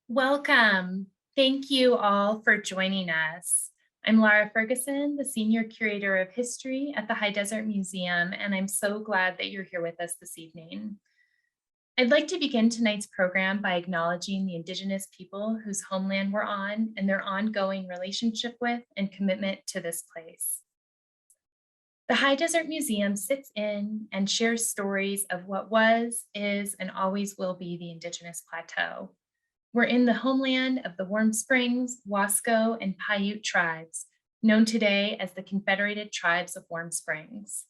Welcome. Thank you all for joining us. I'm Laura Ferguson, the Senior Curator of History at the High Desert Museum, and I'm so glad that you're here with us this evening. I'd like to begin tonight's program by acknowledging the Indigenous people whose homeland we're on and their ongoing relationship with and commitment to this place. The High Desert Museum sits in and shares stories of what was, is, and always will be the Indigenous Plateau. We're in the homeland of the Warm Springs, Wasco, and Paiute tribes, known today as the Confederated Tribes of Warm Springs.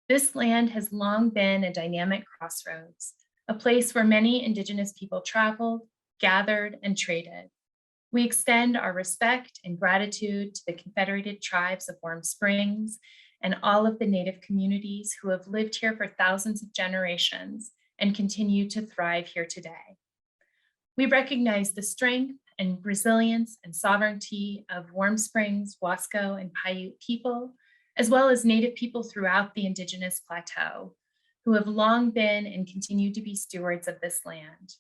This land has long been a dynamic crossroads, a place where many Indigenous people traveled, gathered, and traded. We extend our respect and gratitude to the Confederated Tribes of Warm Springs and all of the Native communities who have lived here for thousands of generations and continue to thrive here today. We recognize the strength and resilience and sovereignty of Warm Springs, Wasco, and Paiute people, as well as Native people throughout the Indigenous Plateau, who have long been and continue to be stewards of this land.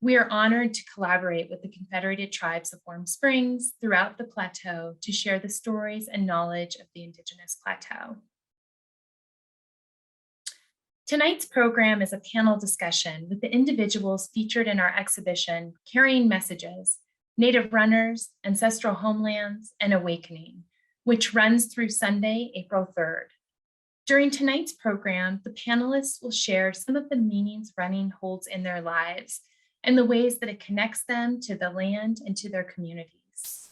We are honored to collaborate with the Confederated Tribes of Warm Springs throughout the plateau to share the stories and knowledge of the Indigenous Plateau. Tonight's program is a panel discussion with the individuals featured in our exhibition, Carrying Messages, Native Runners, Ancestral Homelands, and Awakening, which runs through Sunday, April 3rd. During tonight's program, the panelists will share some of the meanings running holds in their lives and the ways that it connects them to the land and to their communities.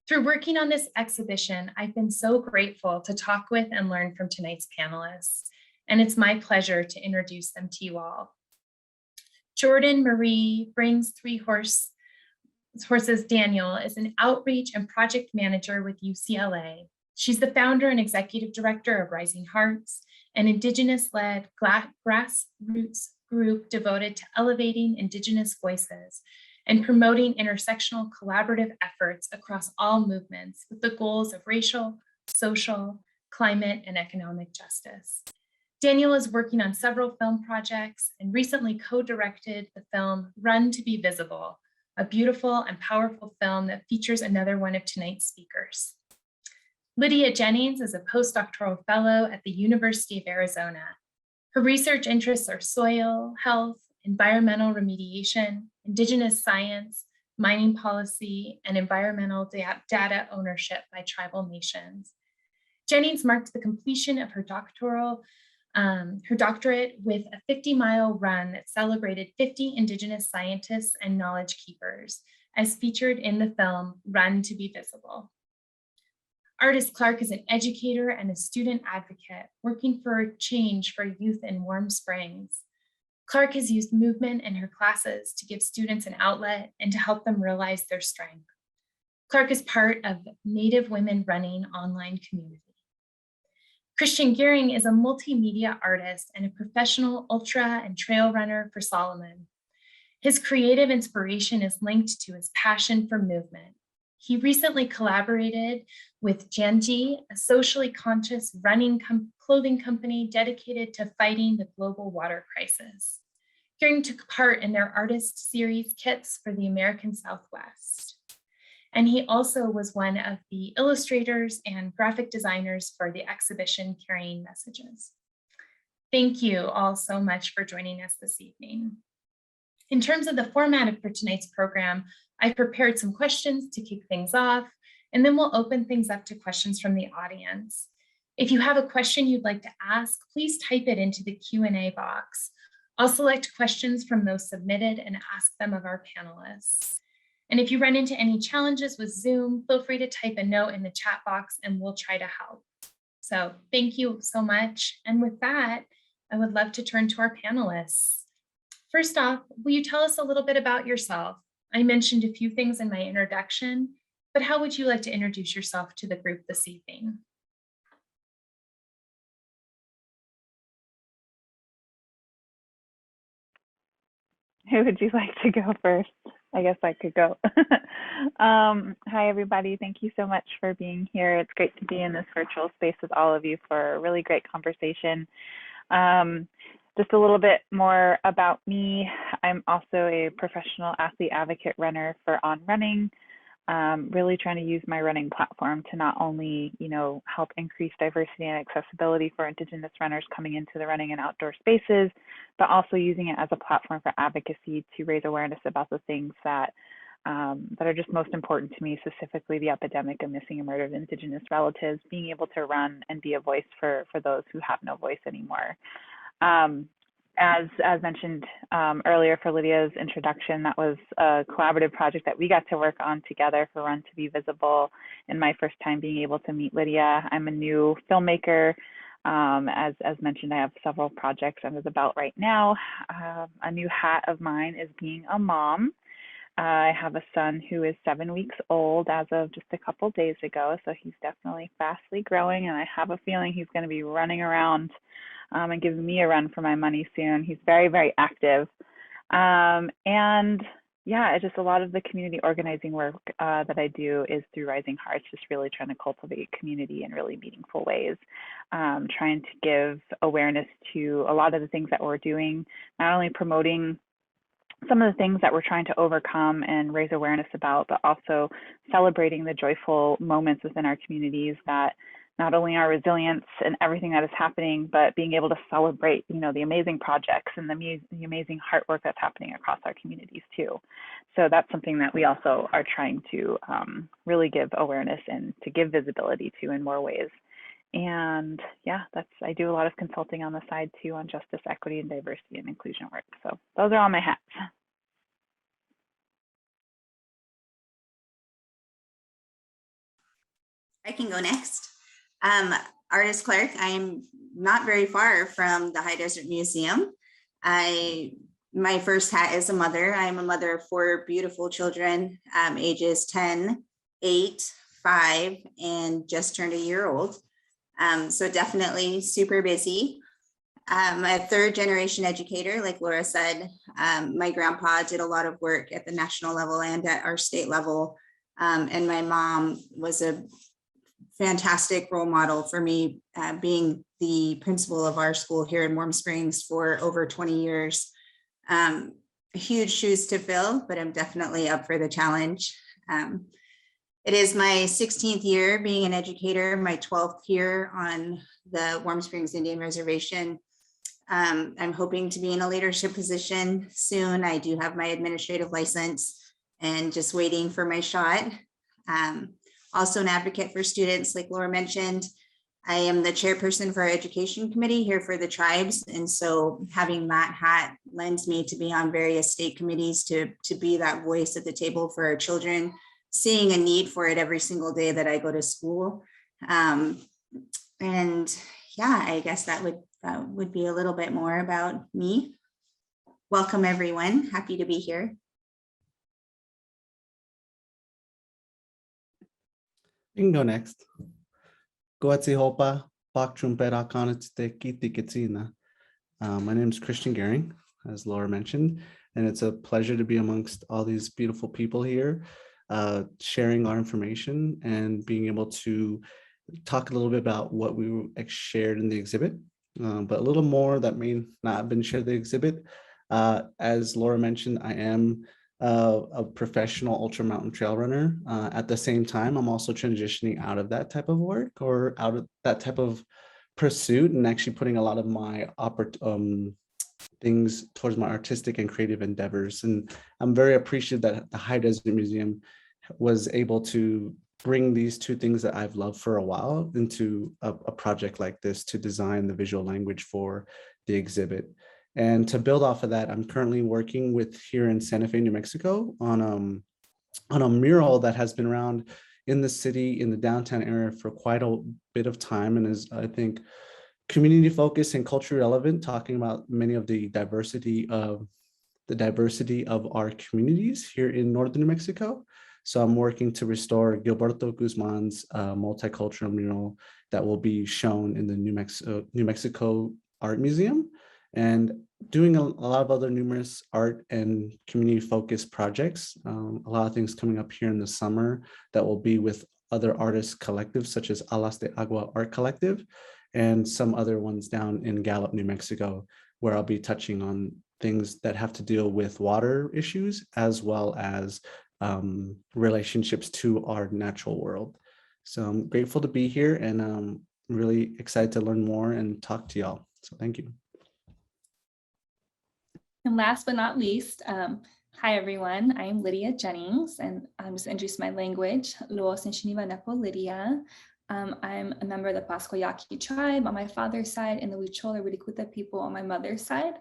Through working on this exhibition, I've been so grateful to talk with and learn from tonight's panelists, and it's my pleasure to introduce them to you all. Jordan Marie Brings Three Horses Daniel is an outreach and project manager with UCLA. She's the founder and executive director of Rising Hearts, an Indigenous-led grassroots group devoted to elevating Indigenous voices and promoting intersectional collaborative efforts across all movements with the goals of racial, social, climate, and economic justice. Daniel is working on several film projects and recently co-directed the film Run to Be Visible, a beautiful and powerful film that features another one of tonight's speakers. Lydia Jennings is a postdoctoral fellow at the University of Arizona. Her research interests are soil, health, environmental remediation, Indigenous science, mining policy, and environmental data ownership by tribal nations. Jennings marked the completion of her doctorate with a 50-mile run that celebrated 50 Indigenous scientists and knowledge keepers, as featured in the film Run to Be Visible. Ardis Clark is an educator and a student advocate working for change for youth in Warm Springs. Clark has used movement in her classes to give students an outlet and to help them realize their strength. Clark is part of Native Women Running online community. Christian Gering is a multimedia artist and a professional ultra and trail runner for Solomon. His creative inspiration is linked to his passion for movement. He recently collaborated with Janji, a socially conscious running clothing company dedicated to fighting the global water crisis. Gering took part in their artist series kits for the American Southwest. And he also was one of the illustrators and graphic designers for the exhibition Carrying Messages. Thank you all so much for joining us this evening. In terms of the format for tonight's program, I've prepared some questions to kick things off, and then we'll open things up to questions from the audience. If you have a question you'd like to ask, please type it into the Q&A box. I'll select questions from those submitted and ask them of our panelists. And if you run into any challenges with Zoom, feel free to type a note in the chat box and we'll try to help. So thank you so much. And with that, I would love to turn to our panelists. First off, will you tell us a little bit about yourself? I mentioned a few things in my introduction, but how would you like to introduce yourself to the group this evening? Who would you like to go first? I guess I could go. Hi, everybody. Thank you so much for being here. It's great to be in this virtual space with all of you for a really great conversation. Just a little bit more about me. I'm also a professional athlete advocate runner for On Running, really trying to use my running platform to not only, help increase diversity and accessibility for Indigenous runners coming into the running and outdoor spaces, but also using it as a platform for advocacy to raise awareness about the things that are just most important to me, specifically the epidemic of missing and murdered Indigenous relatives, being able to run and be a voice for those who have no voice anymore. As mentioned earlier for Lydia's introduction, that was a collaborative project that we got to work on together for Run to Be Visible, and my first time being able to meet Lydia. I'm a new filmmaker. As mentioned, I have several projects under the belt right now. A new hat of mine is being a mom. I have a son who is 7 weeks old as of just a couple days ago, so he's definitely fastly growing, and I have a feeling he's going to be running around and giving me a run for my money soon. He's very, very active. And yeah, just a lot of the community organizing work that I do is through Rising Hearts, just really trying to cultivate community in really meaningful ways, trying to give awareness to a lot of the things that we're doing, not only promoting some of the things that we're trying to overcome and raise awareness about, but also celebrating the joyful moments within our communities that not only our resilience and everything that is happening, but being able to celebrate, the amazing projects and the amazing hard work that's happening across our communities too. So that's something that we also are trying to really give awareness and to give visibility to in more ways. And yeah, I do a lot of consulting on the side too on justice, equity, and diversity and inclusion work. So those are all my hats. I can go next. Ardis Clark, I'm not very far from the High Desert Museum. My first hat is a mother. I'm a mother of 4 beautiful children, ages 10, 8, 5, and just turned a year old. So definitely super busy. I'm a 3rd generation educator, like Laura said. My grandpa did a lot of work at the national level and at our state level. And my mom was a fantastic role model for me, being the principal of our school here in Warm Springs for over 20 years. Huge shoes to fill, but I'm definitely up for the challenge. It is my 16th year being an educator, my 12th year on the Warm Springs Indian Reservation. I'm hoping to be in a leadership position soon. I do have my administrative license and just waiting for my shot. Also an advocate for students, like Laura mentioned. I am the chairperson for our education committee here for the tribes. And so having that hat lends me to be on various state committees to be that voice at the table for our children, seeing a need for it every single day that I go to school. And yeah, I guess that would be a little bit more about me. Welcome everyone, happy to be here. You can go next. My name is Christian Gering, as Laura mentioned, and it's a pleasure to be amongst all these beautiful people here, sharing our information and being able to talk a little bit about what we shared in the exhibit, but a little more that may not have been shared in the exhibit. As Laura mentioned, I am a professional ultra mountain trail runner. At the same time, I'm also transitioning out of that type of work or out of that type of pursuit and actually putting a lot of my things towards my artistic and creative endeavors. And I'm very appreciative that the High Desert Museum was able to bring these 2 things that I've loved for a while into a project like this to design the visual language for the exhibit. And to build off of that, I'm currently working with here in Santa Fe, New Mexico on a mural that has been around in the city, in the downtown area for quite a bit of time and is, I think, community focused and culturally relevant, talking about many of the diversity of our communities here in northern New Mexico. So I'm working to restore Gilberto Guzman's multicultural mural that will be shown in the New Mexico Art Museum, and doing a lot of other numerous art and community focused projects. A lot of things coming up here in the summer that will be with other artist collectives such as Alas de Agua Art Collective. and some other ones down in Gallup, New Mexico, where I'll be touching on things that have to deal with water issues as well as relationships to our natural world. So I'm grateful to be here, and really excited to learn more and talk to y'all. So thank you. And last but not least, hi everyone, I'm Lydia Jennings, and I'm just introduce my language, Los Nshiniwa Lydia. I'm a member of the Pasco Yaqui tribe on my father's side and the Huichola Wirikuta people on my mother's side.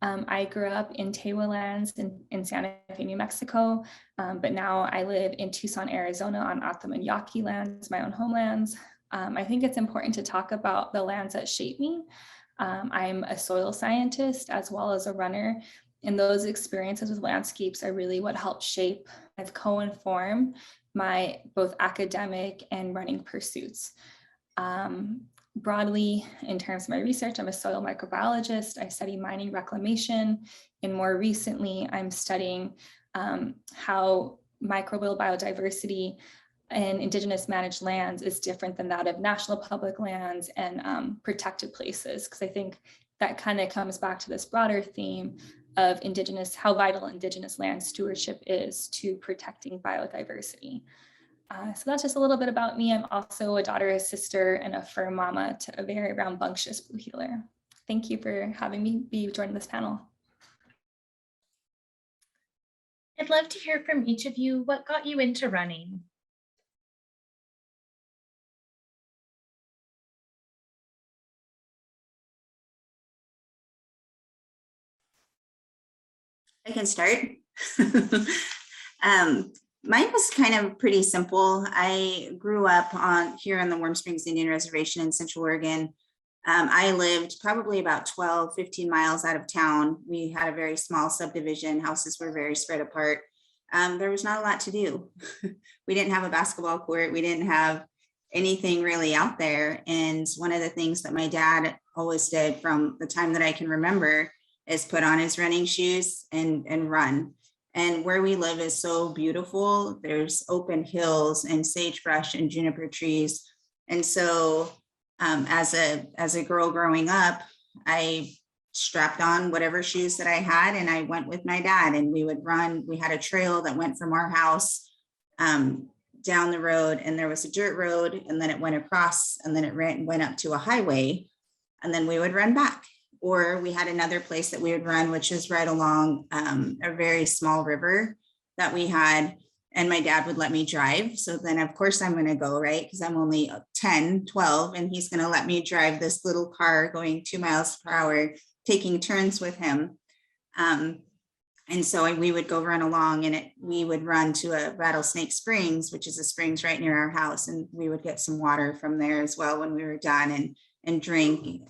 I grew up in Tewa lands in Santa Fe, New Mexico, but now I live in Tucson, Arizona on Ataman Yaqui lands, my own homelands. I think it's important to talk about the lands that shape me. I'm a soil scientist as well as a runner, and those experiences with landscapes are really what helped shape and co-inform my both academic and running pursuits. Broadly, in terms of my research, I'm a soil microbiologist. I study mining reclamation, and more recently, I'm studying how microbial biodiversity in Indigenous managed lands is different than that of national public lands and protected places, because I think that kind of comes back to this broader theme of Indigenous, how vital Indigenous land stewardship is to protecting biodiversity. So that's just a little bit about me. I'm also a daughter, a sister, and a fur mama to a very rambunctious blue heeler. Thank you for having me be joining this panel. I'd love to hear from each of you. What got you into running? I can start. Mine was kind of pretty simple. I grew up here on the Warm Springs Indian Reservation in Central Oregon. I lived probably about 12, 15 miles out of town. We had a very small subdivision. Houses were very spread apart. There was not a lot to do. We didn't have a basketball court. We didn't have anything really out there. And one of the things that my dad always did from the time that I can remember is put on his running shoes and run. And where we live is so beautiful. There's open hills and sagebrush and juniper trees. And so as a girl growing up, I strapped on whatever shoes that I had and I went with my dad and we would run. We had a trail that went from our house down the road, and there was a dirt road, and then it went across, and then it went up to a highway, and then we would run back. Or we had another place that we would run, which is right along a very small river that we had, and my dad would let me drive. So then of course I'm going to go, right? Because I'm only 10, 12, and he's going to let me drive this little car going 2 miles per hour, taking turns with him. And so we would go run along, and we would run to a Rattlesnake Springs, which is a springs right near our house. And we would get some water from there as well when we were done, and drink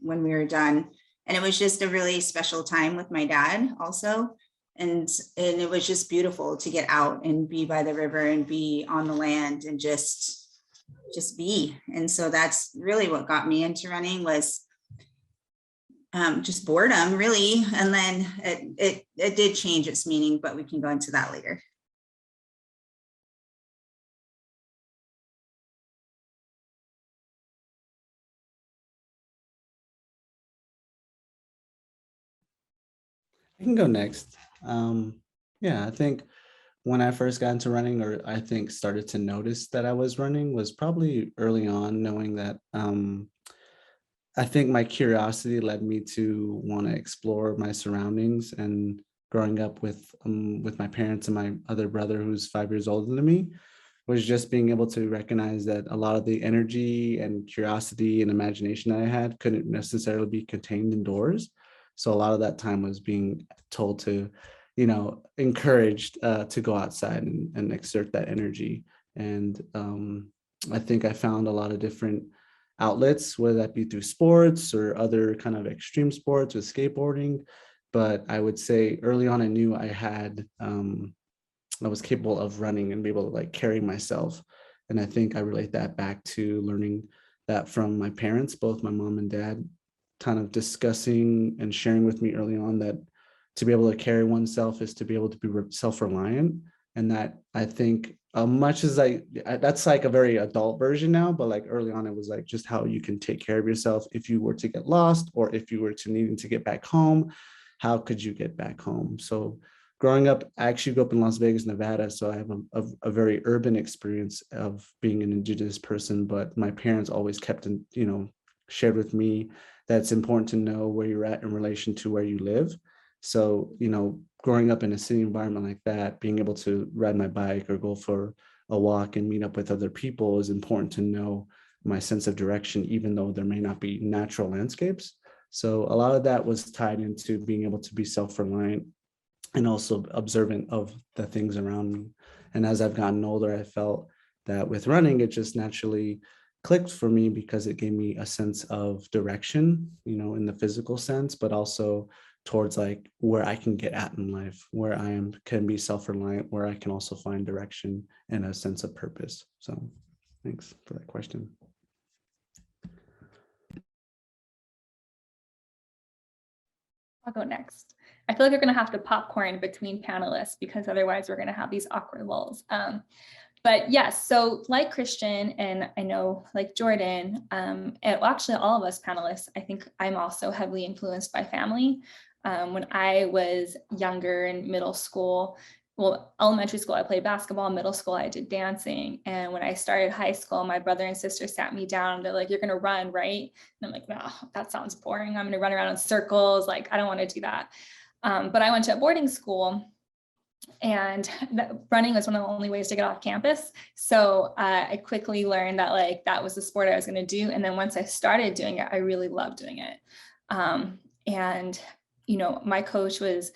when we were done. And it was just a really special time with my dad also. And it was just beautiful to get out and be by the river and be on the land and just be. And so that's really what got me into running, was just boredom, really. And then it did change its meaning, but we can go into that later. I can go next. Yeah, I think when I first got into running, or I think started to notice that I was running, was probably early on, knowing that I think my curiosity led me to want to explore my surroundings. And growing up with my parents and my other brother, who's 5 years older than me, was just being able to recognize that a lot of the energy and curiosity and imagination I had couldn't necessarily be contained indoors. So a lot of that time was being told to, encouraged to go outside and exert that energy. And I think I found a lot of different outlets, whether that be through sports or other kind of extreme sports with skateboarding. But I would say early on, I knew I was capable of running and be able to carry myself. And I think I relate that back to learning that from my parents, both my mom and dad, kind of discussing and sharing with me early on that to be able to carry oneself is to be able to be self-reliant. And that, I think, much as that's like a very adult version now, but like early on, it was like just how you can take care of yourself if you were to get lost, or if you were to needing to get back home, how could you get back home? So growing up, I actually grew up in Las Vegas, Nevada. So I have a very urban experience of being an Indigenous person, but my parents always kept shared with me that it's important to know where you're at in relation to where you live. So, growing up in a city environment like that, being able to ride my bike or go for a walk and meet up with other people is important to know my sense of direction, even though there may not be natural landscapes. So a lot of that was tied into being able to be self-reliant and also observant of the things around me. And as I've gotten older, I felt that with running, it just naturally clicked for me because it gave me a sense of direction, in the physical sense, but also towards like where I can get at in life, where can be self-reliant, where I can also find direction and a sense of purpose. So thanks for that question. I'll go next. I feel like we're going to have to popcorn between panelists because otherwise we're going to have these awkward lulls. But yes, so like Christian, and I know like Jordan, and actually all of us panelists, I think I'm also heavily influenced by family. When I was younger in middle school, elementary school, I played basketball. Middle school, I did dancing. And when I started high school, my brother and sister sat me down. They're like, "You're going to run, right?" And I'm like, "No, that sounds boring. I'm going to run around in circles. Like, I don't want to do that." But I went to a boarding school, and running was one of the only ways to get off campus. So I quickly learned that like that was the sport I was going to do. And then once I started doing it, I really loved doing it. And my coach was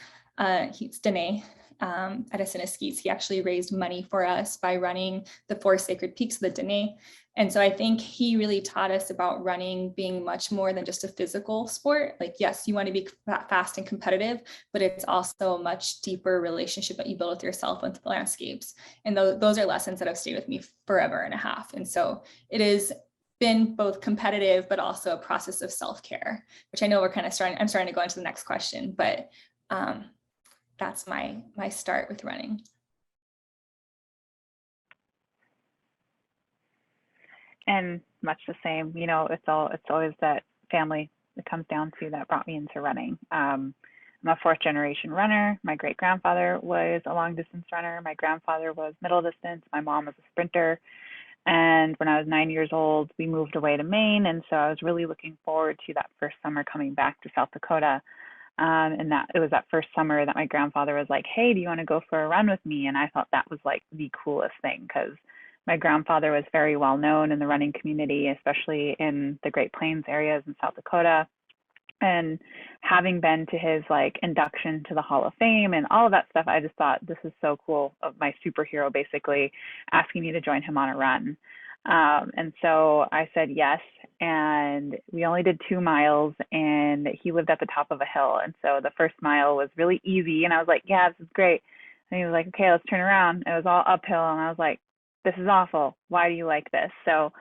he's Dene at Asiniskis. He actually raised money for us by running the 4 sacred peaks of the Dene. And so I think he really taught us about running being much more than just a physical sport. Like, yes, you want to be fast and competitive, but it's also a much deeper relationship that you build with yourself and with the landscapes. And those are lessons that have stayed with me forever and a half. And so it has been both competitive, but also a process of self-care, which I know I'm starting to go into the next question, but that's my start with running. And much the same, it's always that family it comes down to that brought me into running. I'm a 4th generation runner. My great grandfather was a long distance runner. My grandfather was middle distance. My mom was a sprinter. And when I was 9 years old, we moved away to Maine. And so I was really looking forward to that first summer coming back to South Dakota. And that it was that first summer that my grandfather was like, "Hey, do you want to go for a run with me?" And I thought that was like the coolest thing because my grandfather was very well known in the running community, especially in the Great Plains areas in South Dakota. And having been to his like induction to the Hall of Fame and all of that stuff, I just thought this is so cool, of my superhero basically asking me to join him on a run. And so I said yes, and we only did 2 miles, and he lived at the top of a hill. And so the first mile was really easy, and I was like, "Yeah, this is great." And he was like, "Okay, let's turn around." It was all uphill, and I was like, "This is awful. Why do you like this?" So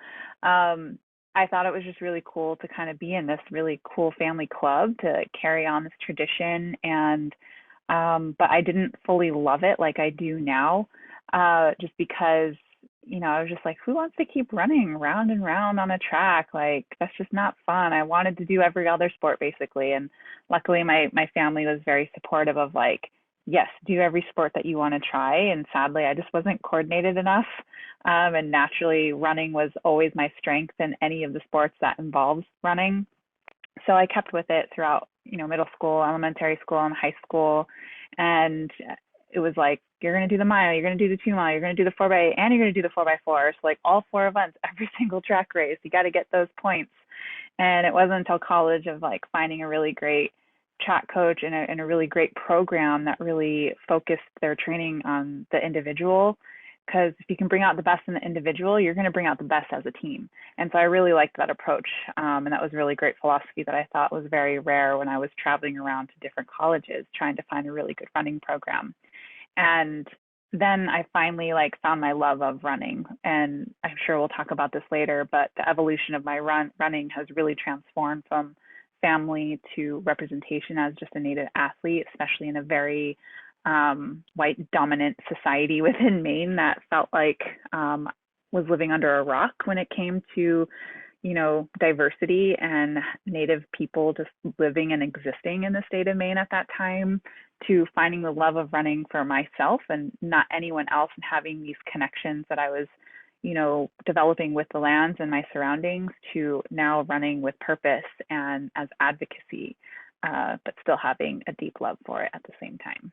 I thought it was just really cool to kind of be in this really cool family club to carry on this tradition. And but I didn't fully love it like I do now, just because I was just like, who wants to keep running round and round on a track? Like, that's just not fun. I wanted to do every other sport basically. And luckily my family was very supportive of like, yes, do every sport that you want to try. And sadly, I just wasn't coordinated enough. And naturally, running was always my strength in any of the sports that involves running. So I kept with it throughout, middle school, elementary school, and high school. And it was like, you're going to do the mile, you're going to do the 2 mile, you're going to do the 4x8, and you're going to do the 4x4. So like all 4 events, every single track race, you got to get those points. And it wasn't until college of like finding a really great track coach and a really great program that really focused their training on the individual. Because if you can bring out the best in the individual, you're going to bring out the best as a team. And so I really liked that approach. And that was really great philosophy that I thought was very rare when I was traveling around to different colleges trying to find a really good running program. And then I finally found my love of running. And I'm sure we'll talk about this later, but the evolution of my running has really transformed from family to representation as just a Native athlete, especially in a very white dominant society within Maine that felt like was living under a rock when it came to, you know, diversity and Native people just living and existing in the state of Maine at that time, to finding the love of running for myself and not anyone else, and having these connections that I was, you know, developing with the lands and my surroundings, to now running with purpose and as advocacy, but still having a deep love for it at the same time.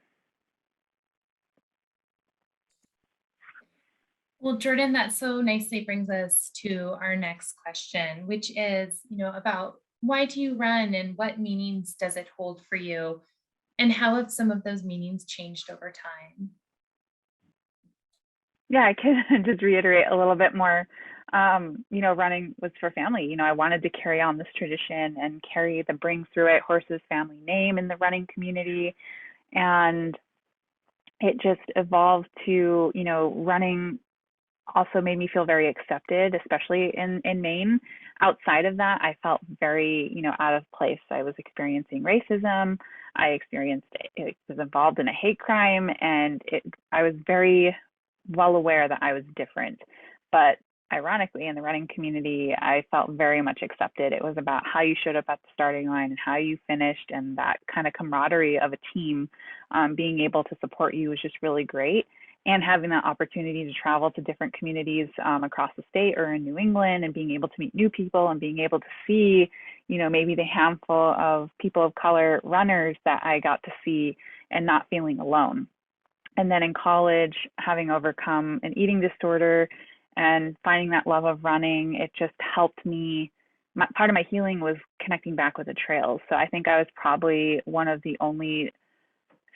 Well, Jordan, that so nicely brings us to our next question, which is, you know, about why do you run and what meanings does it hold for you? And how have some of those meanings changed over time? Yeah, I can just reiterate a little bit more. You know, running was for family. You know, I wanted to carry on this tradition and carry the Bring Through It horses family name in the running community. And it just evolved to, you know, running also made me feel very accepted, especially in Maine. Outside of that, I felt very, you know, out of place. I was experiencing racism. I was involved in a hate crime, and I was very well aware that I was different. But ironically, in the running community, I felt very much accepted. It was about how you showed up at the starting line and how you finished, and that kind of camaraderie of a team, being able to support you was just really great. And having that opportunity to travel to different communities across the state or in New England, and being able to meet new people and being able to see, you know, maybe the handful of people of color runners that I got to see, and not feeling alone. And then in college, having overcome an eating disorder and finding that love of running, it just helped me. Part of my healing was connecting back with the trails. So I think I was probably one of the only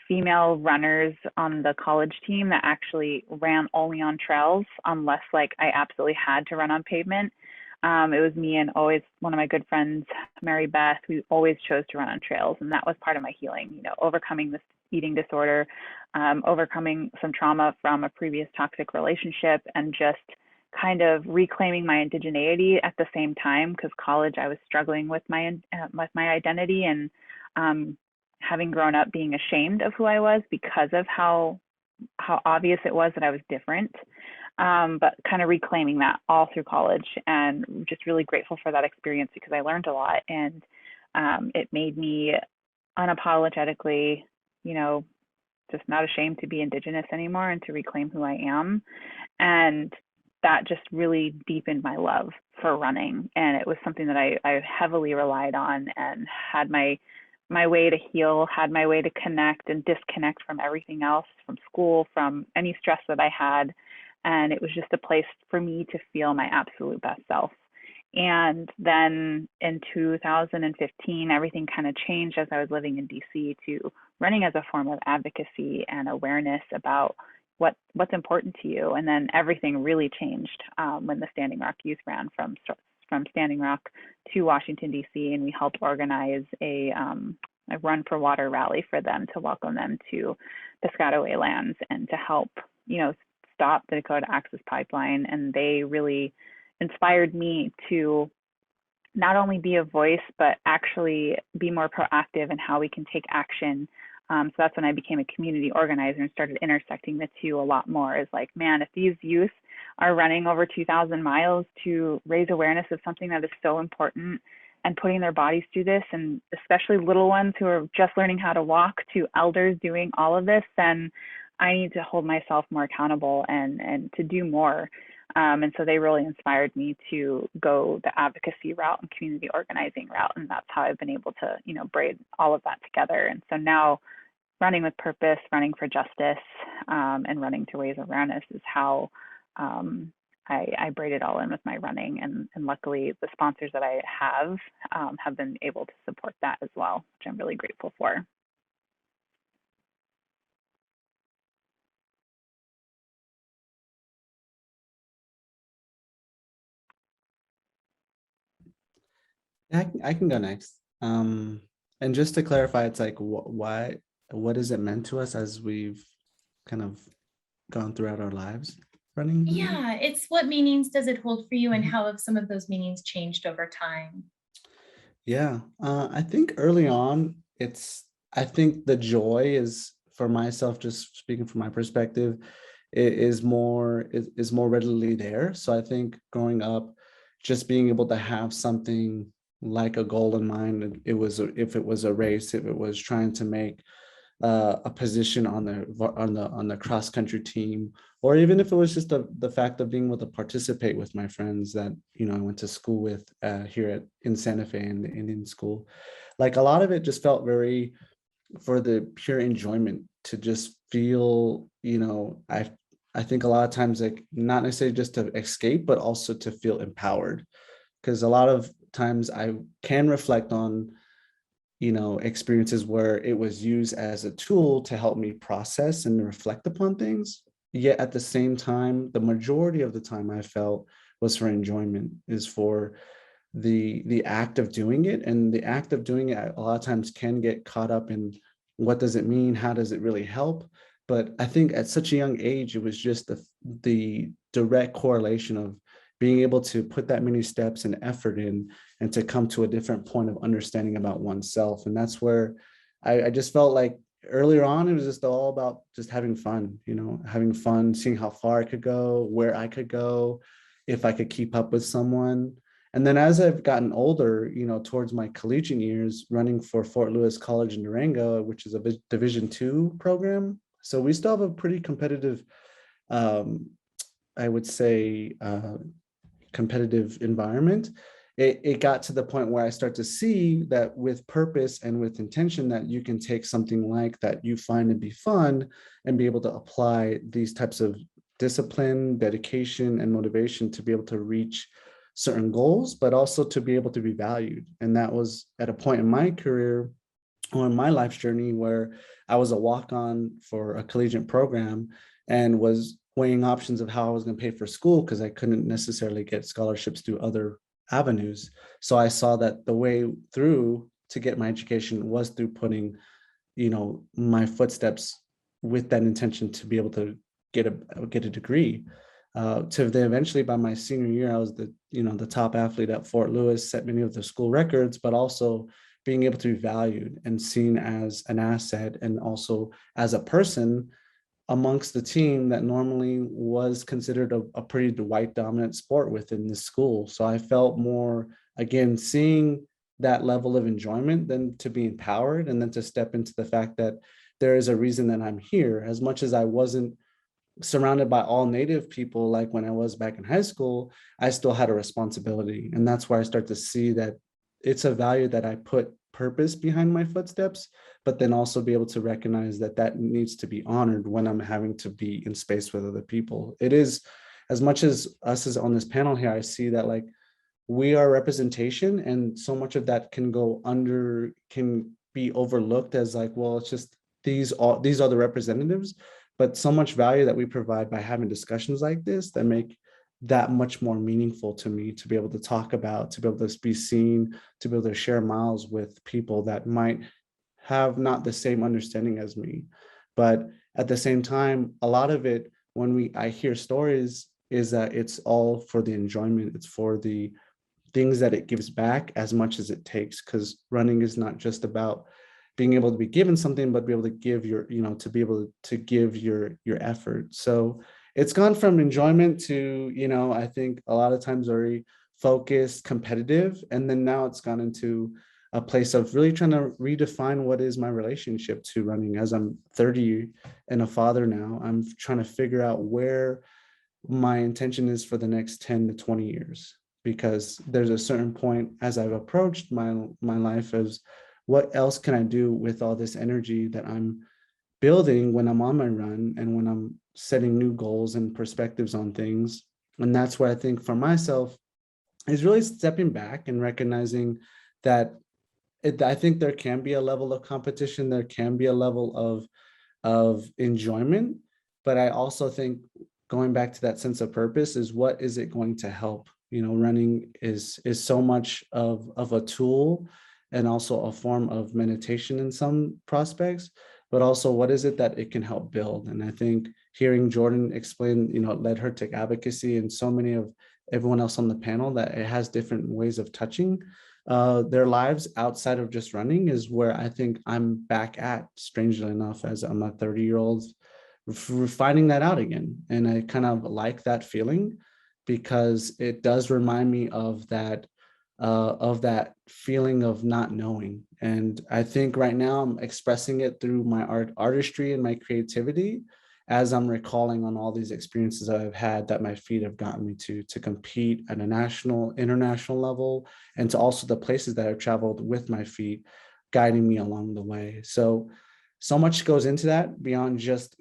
female runners on the college team that actually ran only on trails, unless like I absolutely had to run on pavement. It was me and always one of my good friends, Mary Beth. We always chose to run on trails, and that was part of my healing. You know, overcoming this eating disorder, overcoming some trauma from a previous toxic relationship, and just kind of reclaiming my indigeneity at the same time, because college I was struggling with my identity, and having grown up being ashamed of who I was because of how obvious it was that I was different, but kind of reclaiming that all through college, and just really grateful for that experience because I learned a lot, and it made me unapologetically, you know, just not ashamed to be Indigenous anymore and to reclaim who I am. And that just really deepened my love for running. And it was something that I heavily relied on, and had my way to heal, had my way to connect and disconnect from everything else, from school, from any stress that I had. And it was just a place for me to feel my absolute best self. And then in 2015, everything kind of changed as I was living in DC, to running as a form of advocacy and awareness about what's important to you. And then everything really changed when the Standing Rock Youth ran from Standing Rock to Washington, D.C., and we helped organize a Run for Water rally for them, to welcome them to Piscataway lands and to help, you know, stop the Dakota Access Pipeline. And they really inspired me to not only be a voice, but actually be more proactive in how we can take action. So that's when I became a community organizer and started intersecting the two a lot more. Is like, man, if these youth are running over 2,000 miles to raise awareness of something that is so important, and putting their bodies through this, and especially little ones who are just learning how to walk, to elders doing all of this, then I need to hold myself more accountable and to do more. And so they really inspired me to go the advocacy route and community organizing route. And that's how I've been able to, you know, braid all of that together. And so now running with purpose, running for justice, and running to raise awareness is how I braid it all in with my running. And luckily the sponsors that I have been able to support that as well, which I'm really grateful for. I can go next. And just to clarify, it's like, what is it meant to us as we've kind of gone throughout our lives running? Yeah, it's what meanings does it hold for you, and how have some of those meanings changed over time? Yeah, I think early on, I think the joy is for myself, just speaking from my perspective, it is more readily there. So I think growing up, just being able to have something like a goal in mind, if it was a race, if it was trying to make a position on the cross country team, or even if it was just the fact of being able to participate with my friends that I went to school with here in Santa Fe in the Indian school. Like a lot of it just felt very for the pure enjoyment to just feel, I think a lot of times, like, not necessarily just to escape, but also to feel empowered. Because a lot of times I can reflect on, experiences where it was used as a tool to help me process and reflect upon things. Yet at the same time, the majority of the time I felt was for enjoyment, is for the act of doing it. And the act of doing it a lot of times can get caught up in what does it mean? How does it really help? But I think at such a young age, it was just the direct correlation of being able to put that many steps and effort in and to come to a different point of understanding about oneself. And that's where I just felt like earlier on, it was just all about just having fun, having fun, seeing how far I could go, where I could go, if I could keep up with someone. And then as I've gotten older, towards my collegiate years, running for Fort Lewis College in Durango, which is a Division II program. So we still have a pretty competitive, I would say, competitive environment. It got to the point where I start to see that with purpose and with intention, that you can take something like that you find to be fun and be able to apply these types of discipline, dedication, and motivation to be able to reach certain goals, but also to be able to be valued. And that was at a point in my career or in my life's journey where I was a walk-on for a collegiate program and was weighing options of how I was going to pay for school because I couldn't necessarily get scholarships through other avenues. So I saw that the way through to get my education was through putting, my footsteps with that intention to be able to get a degree. To then eventually, by my senior year, I was the top athlete at Fort Lewis, set many of the school records, but also being able to be valued and seen as an asset and also as a person amongst the team that normally was considered a pretty white dominant sport within the school. So I felt more, again, seeing that level of enjoyment than to be empowered, and then to step into the fact that there is a reason that I'm here. As much as I wasn't surrounded by all Native people like when I was back in high school, I still had a responsibility. And that's where I start to see that it's a value that I put purpose behind my footsteps, but then also be able to recognize that that needs to be honored when I'm having to be in space with other people. It is, as much as us as on this panel here, I see that like we are representation, and so much of that can be overlooked as like, well, it's just these are the representatives, but so much value that we provide by having discussions like this that make that much more meaningful to me, to be able to talk about, to be able to be seen, to be able to share miles with people that might have not the same understanding as me. But at the same time, a lot of it, when I hear stories, is that it's all for the enjoyment. It's for the things that it gives back as much as it takes, because running is not just about being able to be given something, but be able to give to be able to give your effort. So it's gone from enjoyment to, I think a lot of times very focused, competitive. And then now it's gone into a place of really trying to redefine what is my relationship to running. As I'm 30 and a father now, I'm trying to figure out where my intention is for the next 10 to 20 years, because there's a certain point as I've approached my life as what else can I do with all this energy that I'm building when I'm on my run and when I'm setting new goals and perspectives on things. And that's where I think for myself is really stepping back and recognizing that I think there can be a level of competition, there can be a level of enjoyment, but I also think going back to that sense of purpose is what is it going to help? Running is so much of a tool and also a form of meditation in some prospects, but also what is it that it can help build? And I think hearing Jordan explain, it led her to advocacy, and so many of everyone else on the panel, that it has different ways of touching. their lives outside of just running is where I think I'm back at, strangely enough, as I'm a 30-year-old, finding that out again. And I kind of like that feeling because it does remind me of that feeling of not knowing. And I think right now I'm expressing it through my artistry and my creativity, as I'm recalling on all these experiences that I've had that my feet have gotten me to compete at a national, international level, and to also the places that I've traveled with my feet, guiding me along the way. So much goes into that beyond just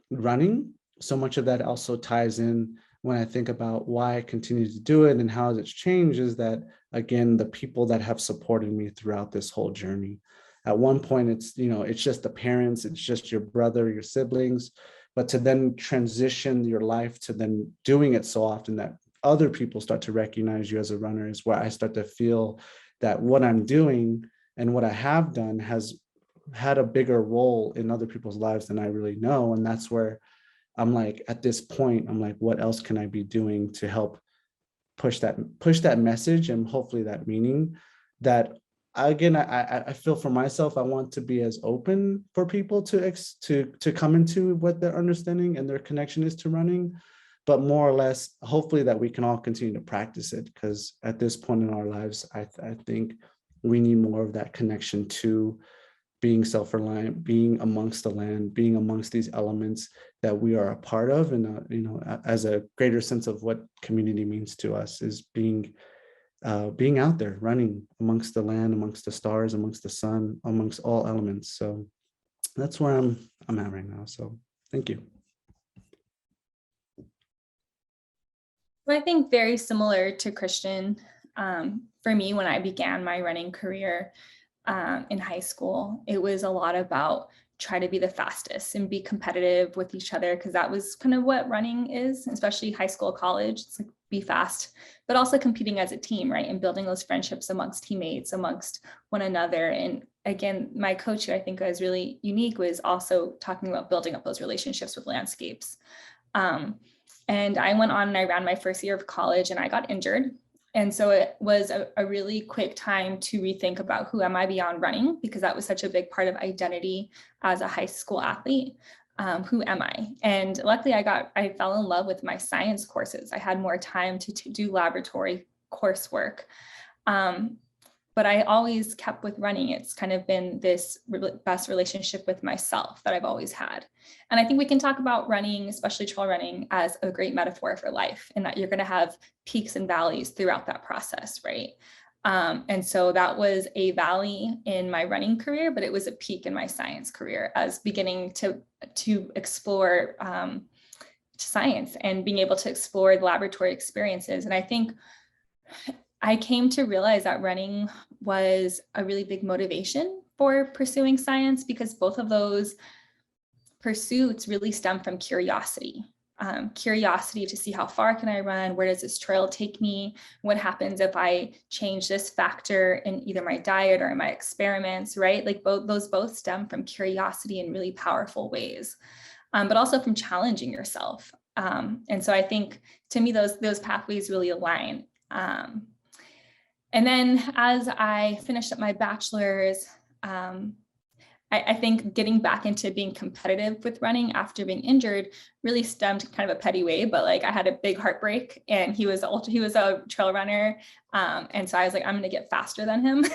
running. So much of that also ties in when I think about why I continue to do it and how it's changed, is that, again, the people that have supported me throughout this whole journey. At one point, it's just the parents, it's just your brother, your siblings, but to then transition your life to then doing it so often that other people start to recognize you as a runner is where I start to feel that what I'm doing and what I have done has had a bigger role in other people's lives than I really know. And that's where I'm like, at this point, I'm like, what else can I be doing to help push that message and hopefully that meaning that, again, I feel for myself, I want to be as open for people to come into what their understanding and their connection is to running, but more or less, hopefully that we can all continue to practice it, because at this point in our lives, I think we need more of that connection to being self-reliant, being amongst the land, being amongst these elements that we are a part of, and as a greater sense of what community means to us is being out there, running amongst the land, amongst the stars, amongst the sun, amongst all elements. So that's where I'm at right now. So thank you. Well, I think very similar to Christian. For me, when I began my running career in high school, it was a lot about try to be the fastest and be competitive with each other, because that was kind of what running is, especially high school, college. It's like be fast, but also competing as a team, right? And building those friendships amongst teammates, amongst one another. And again, my coach, who I think was really unique, was also talking about building up those relationships with landscapes. And I went on and I ran my first year of college and I got injured. And so it was a really quick time to rethink about who am I beyond running, because that was such a big part of identity as a high school athlete. Who am I? And luckily I fell in love with my science courses. I had more time to do laboratory coursework. But I always kept with running. It's kind of been this best relationship with myself that I've always had. And I think we can talk about running, especially trail running, as a great metaphor for life, and that you're going to have peaks and valleys throughout that process, right? And so that was a valley in my running career, but it was a peak in my science career as beginning to explore science and being able to explore the laboratory experiences. And I think I came to realize that running was a really big motivation for pursuing science, because both of those pursuits really stem from curiosity. Curiosity to see how far can I run? Where does this trail take me? What happens if I change this factor in either my diet or in my experiments, right? Like those both stem from curiosity in really powerful ways, but also from challenging yourself. And so I think to me, those pathways really align. And then as I finished up my bachelor's, I think getting back into being competitive with running after being injured really stemmed kind of a petty way, but like I had a big heartbreak, and he was a trail runner. And so I was like, I'm going to get faster than him.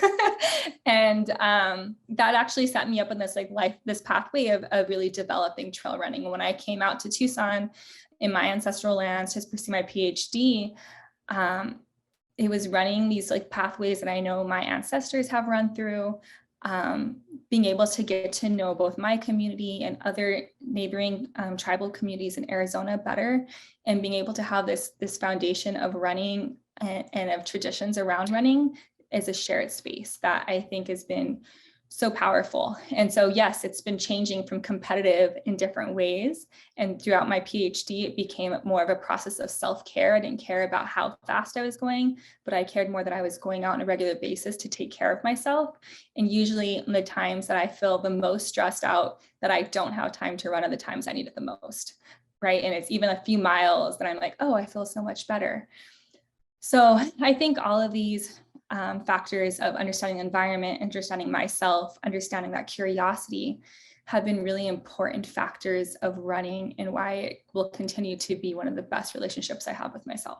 And that actually set me up in this pathway of really developing trail running. And when I came out to Tucson in my ancestral lands to pursue my PhD, it was running these like pathways that I know my ancestors have run through, being able to get to know both my community and other neighboring tribal communities in Arizona better, and being able to have this foundation of running and of traditions around running as a shared space that I think has been so powerful. And so, yes, it's been changing from competitive in different ways. And throughout my PhD, it became more of a process of self-care. I didn't care about how fast I was going, but I cared more that I was going out on a regular basis to take care of myself. And usually in the times that I feel the most stressed out, that I don't have time to run, are the times I need it the most, right? And it's even a few miles that I'm like, oh, I feel so much better. So I think all of these factors of understanding the environment, understanding myself, understanding that curiosity have been really important factors of running and why it will continue to be one of the best relationships I have with myself.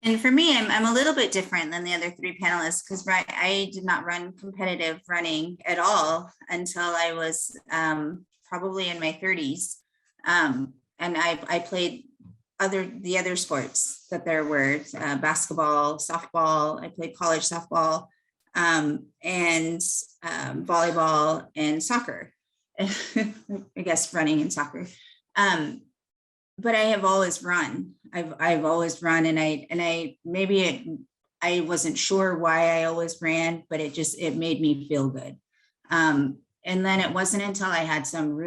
And for me, I'm a little bit different than the other three panelists because I did not run competitive running at all until I was probably in my 30s. And I played the other sports that there were, basketball, softball. I played college softball, and volleyball and soccer. I guess running and soccer. But I have always run. I've always run, and I wasn't sure why I always ran, but it made me feel good. And then it wasn't until I had some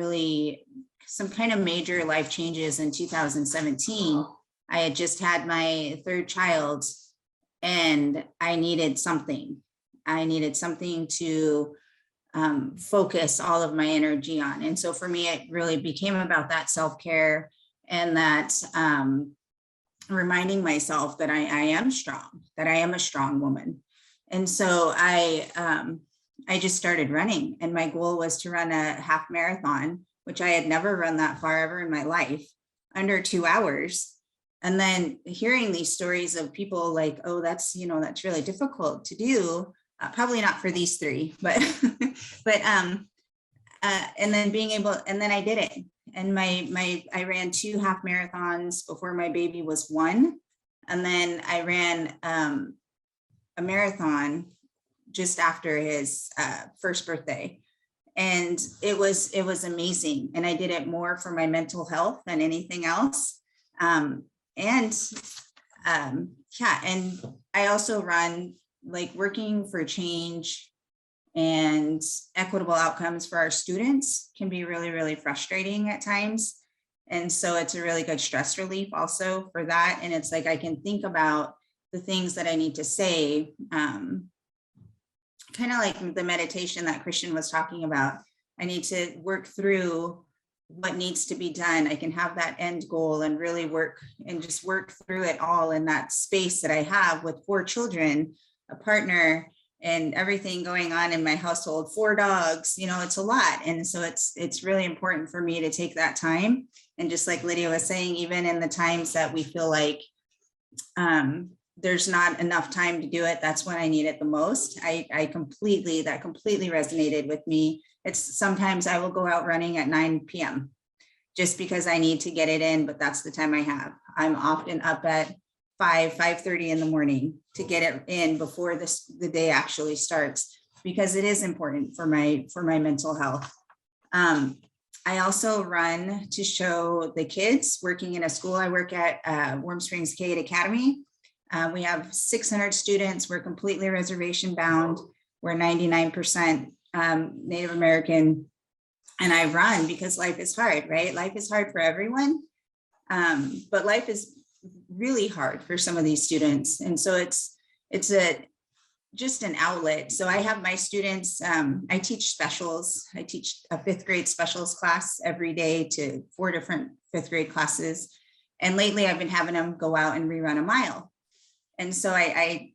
kind of major life changes in 2017. I had just had my third child, and I needed something. I needed something to focus all of my energy on. And so for me, it really became about that self-care and that reminding myself that I am strong, that I am a strong woman. And so I just started running, and my goal was to run a half marathon, which I had never run that far ever in my life, under 2 hours. And then hearing these stories of people like, oh, that's really difficult to do. Probably not for these three, but and then being able, and then I did it. And I ran 2 half marathons before my baby was 1. And then I ran a marathon just after his first birthday. And it was amazing. And I did it more for my mental health than anything else. And I also run, like, working for change and equitable outcomes for our students can be really, really frustrating at times. And so it's a really good stress relief also for that. And it's like, I can think about the things that I need to say, kind of like the meditation that Christian was talking about. I need to work through what needs to be done. I can have that end goal and really work through it all in that space that I have with 4 children, a partner, and everything going on in my household, 4 dogs, it's a lot. And so it's really important for me to take that time. And just like Lydia was saying, even in the times that we feel like there's not enough time to do it, that's when I need it the most. That completely resonated with me. It's sometimes I will go out running at 9 p.m. just because I need to get it in, but that's the time I have. I'm often up at 5:30 in the morning to get it in before the day actually starts, because it is important for my mental health. I also run to show the kids working in a school I work at, Warm Springs K-8 Academy. We have 600 students. We're completely reservation bound. We're 99% Native American. And I run because life is hard, right? Life is hard for everyone. But life is really hard for some of these students. And so it's just an outlet. So I have my students, I teach specials. I teach a 5th grade specials class every day to 4 different 5th grade classes. And lately I've been having them go out and rerun a mile. And so I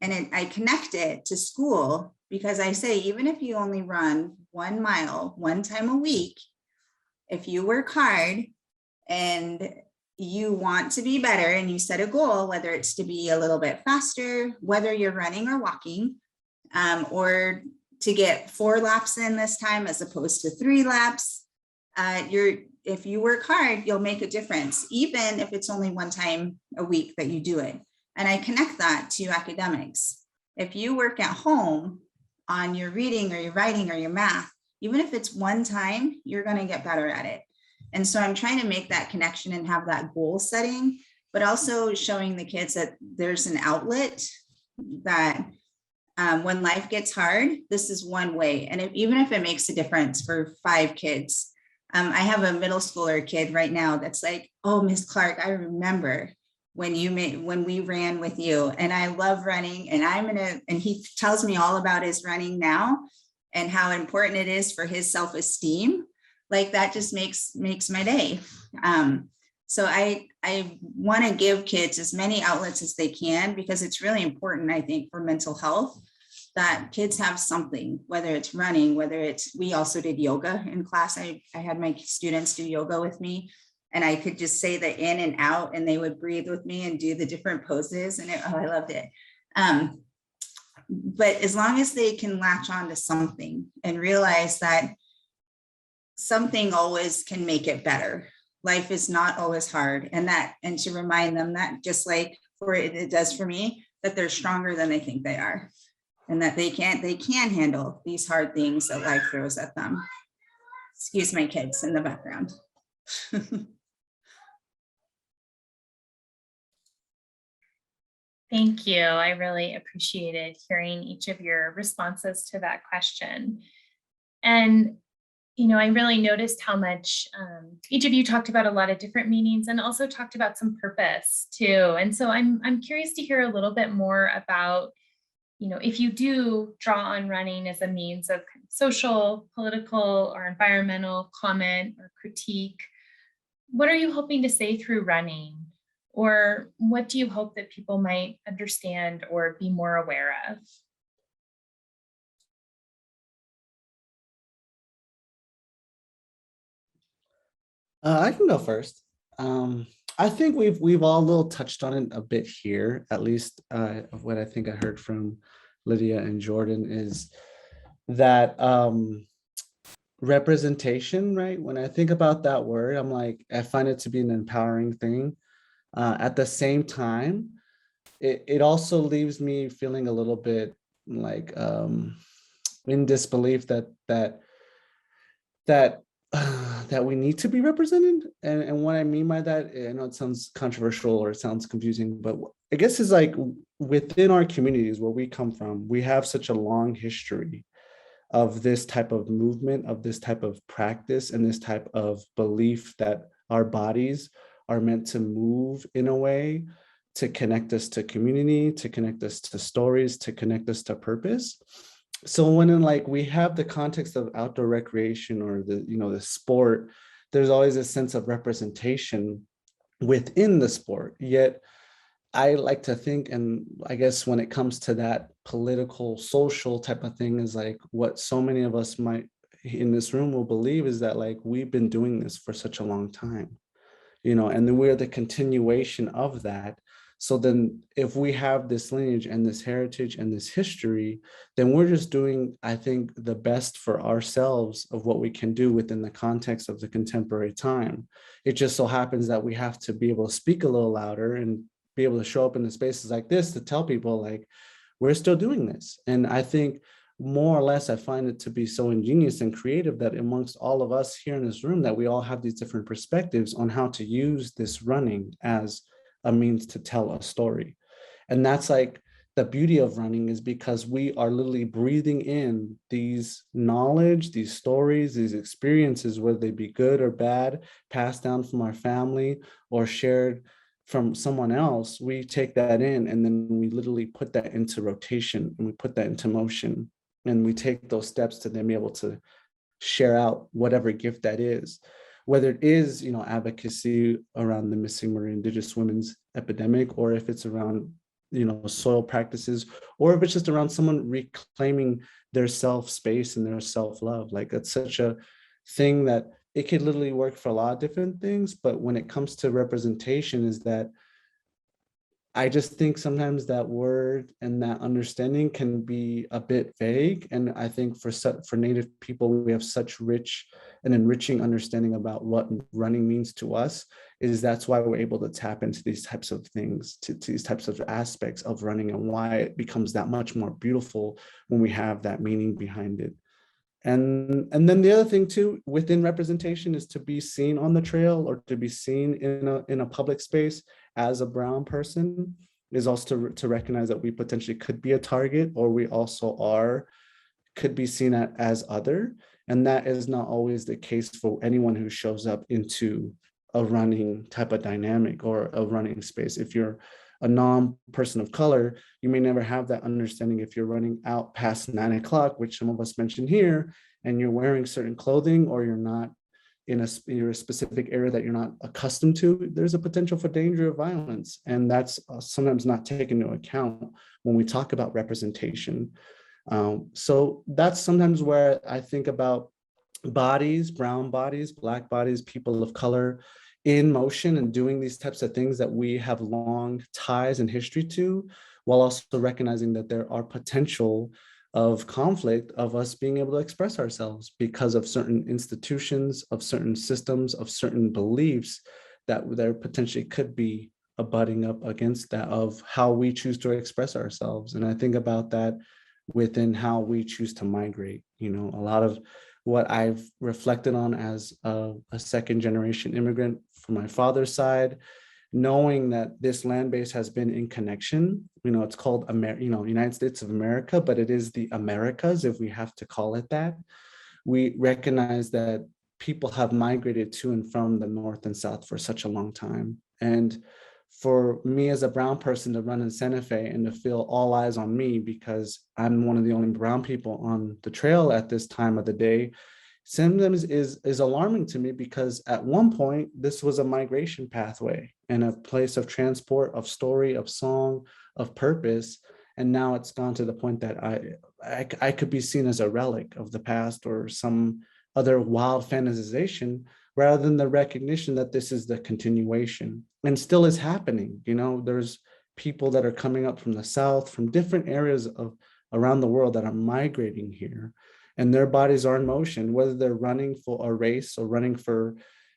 connect it to school, because I say, even if you only run 1 mile 1 time a week, if you work hard and you want to be better and you set a goal, whether it's to be a little bit faster, whether you're running or walking, or to get 4 laps in this time as opposed to 3 laps, if you work hard, you'll make a difference, even if it's only 1 time a week that you do it. And I connect that to academics. If you work at home on your reading or your writing or your math, even if it's 1 time, you're going to get better at it. And so I'm trying to make that connection and have that goal setting, but also showing the kids that there's an outlet, that when life gets hard, this is one way. And even if it makes a difference for 5 kids, I have a middle schooler kid right now that's like, oh, Miss Clark, I remember when we ran with you, and I love running, and he tells me all about his running now and how important it is for his self-esteem. Like, that just makes my day. So I want to give kids as many outlets as they can, because it's really important, I think, for mental health, that kids have something, whether it's running, whether it's, we also did yoga in class. I had my students do yoga with me, and I could just say the in and out, and they would breathe with me and do the different poses. And I loved it. But as long as they can latch on to something and realize that something always can make it better. Life is not always hard, and to remind them that, just like it does for me, that they're stronger than they think they are, and that they can handle these hard things that life throws at them. Excuse my kids in the background. Thank you. I really appreciated hearing each of your responses to that question. And, you know, I really noticed how much each of you talked about a lot of different meanings, and also talked about some purpose too. And so I'm curious to hear a little bit more about, you know, if you do draw on running as a means of social, political, or environmental comment or critique, what are you hoping to say through running? Or what do you hope that people might understand or be more aware of? I can go first. I think we've all a little touched on it a bit here, at least of what I think I heard from Lydia and Jordan, is that representation, right? When I think about that word, I'm like, I find it to be an empowering thing. At the same time, it also leaves me feeling a little bit like in disbelief that we need to be represented. And what I mean by that, I know it sounds controversial or it sounds confusing, but I guess it's like within our communities where we come from, we have such a long history of this type of movement, of this type of practice, and this type of belief that our bodies are meant to move in a way to connect us to community, to connect us to stories, to connect us to purpose. So when we have the context of outdoor recreation or the sport, there's always a sense of representation within the sport. Yet I like to think, and I guess when it comes to that political, social type of thing, is like what so many of us might in this room will believe is that like we've been doing this for such a long time, and then we're the continuation of that. So then if we have this lineage and this heritage and this history, then we're just doing, I think, the best for ourselves of what we can do within the context of the contemporary time. It just so happens that we have to be able to speak a little louder and be able to show up in the spaces like this to tell people like, we're still doing this. And I think more or less, I find it to be so ingenious and creative that amongst all of us here in this room, that we all have these different perspectives on how to use this running as a means to tell a story. And that's like the beauty of running, is because we are literally breathing in these knowledge, these stories, these experiences, whether they be good or bad, passed down from our family or shared from someone else. We take that in, and then we literally put that into rotation, and we put that into motion, and we take those steps to then be able to share out whatever gift that is, whether it is, advocacy around the missing Marine Indigenous women's epidemic, or if it's around, soil practices, or if it's just around someone reclaiming their self-space and their self-love. Like, that's such a thing that it could literally work for a lot of different things. But when it comes to representation, is that I just think sometimes that word and that understanding can be a bit vague. And I think for Native people, we have such rich and enriching understanding about what running means to us. That's why we're able to tap into these types of things, to these types of aspects of running, and why it becomes that much more beautiful when we have that meaning behind it. And then the other thing too, within representation, is to be seen on the trail or to be seen in a public space as a brown person, is also to recognize that we potentially could be a target, or we also could be seen as other. And that is not always the case for anyone who shows up into a running type of dynamic or a running space. If you're a non-person of color, you may never have that understanding. If you're running out past 9 o'clock, which some of us mentioned here, and you're wearing certain clothing, or you're not in a specific area that you're not accustomed to, there's a potential for danger of violence. And that's sometimes not taken into account when we talk about representation. So that's sometimes where I think about bodies, brown bodies, Black bodies, people of color in motion and doing these types of things that we have long ties and history to, while also recognizing that there are potential of conflict of us being able to express ourselves because of certain institutions, of certain systems, of certain beliefs that there potentially could be a butting up against that of how we choose to express ourselves. And I think about that within how we choose to migrate. You know, a lot of what I've reflected on as a second generation immigrant from my father's side, knowing that this land base has been in connection. You know, it's called United States of America, but it is the Americas, if we have to call it that. We recognize that people have migrated to and from the North and South for such a long time. And for me as a brown person to run in Santa Fe and to feel all eyes on me because I'm one of the only brown people on the trail at this time of the day, sometimes is alarming to me, because at one point this was a migration pathway and a place of transport, of story, of song, of purpose. And now it's gone to the point that I could be seen as a relic of the past or some other wild fantasization, rather than the recognition that this is the continuation and still is happening. You know, there's people that are coming up from the South, from different areas of around the world that are migrating here, and their bodies are in motion, whether they're running for a race or running for,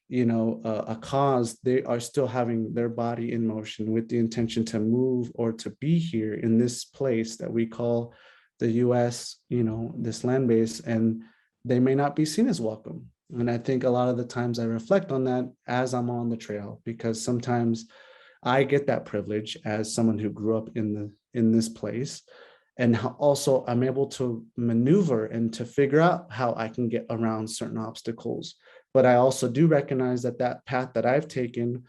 you know, a cause. They are still having their body in motion with the intention to move or to be here in this place that we call the US, you know, this land base, and they may not be seen as welcome. And I think a lot of the times I reflect on that as I'm on the trail, because sometimes I get that privilege as someone who grew up in this place. And also I'm able to maneuver and to figure out how I can get around certain obstacles. But I also do recognize that that path that I've taken,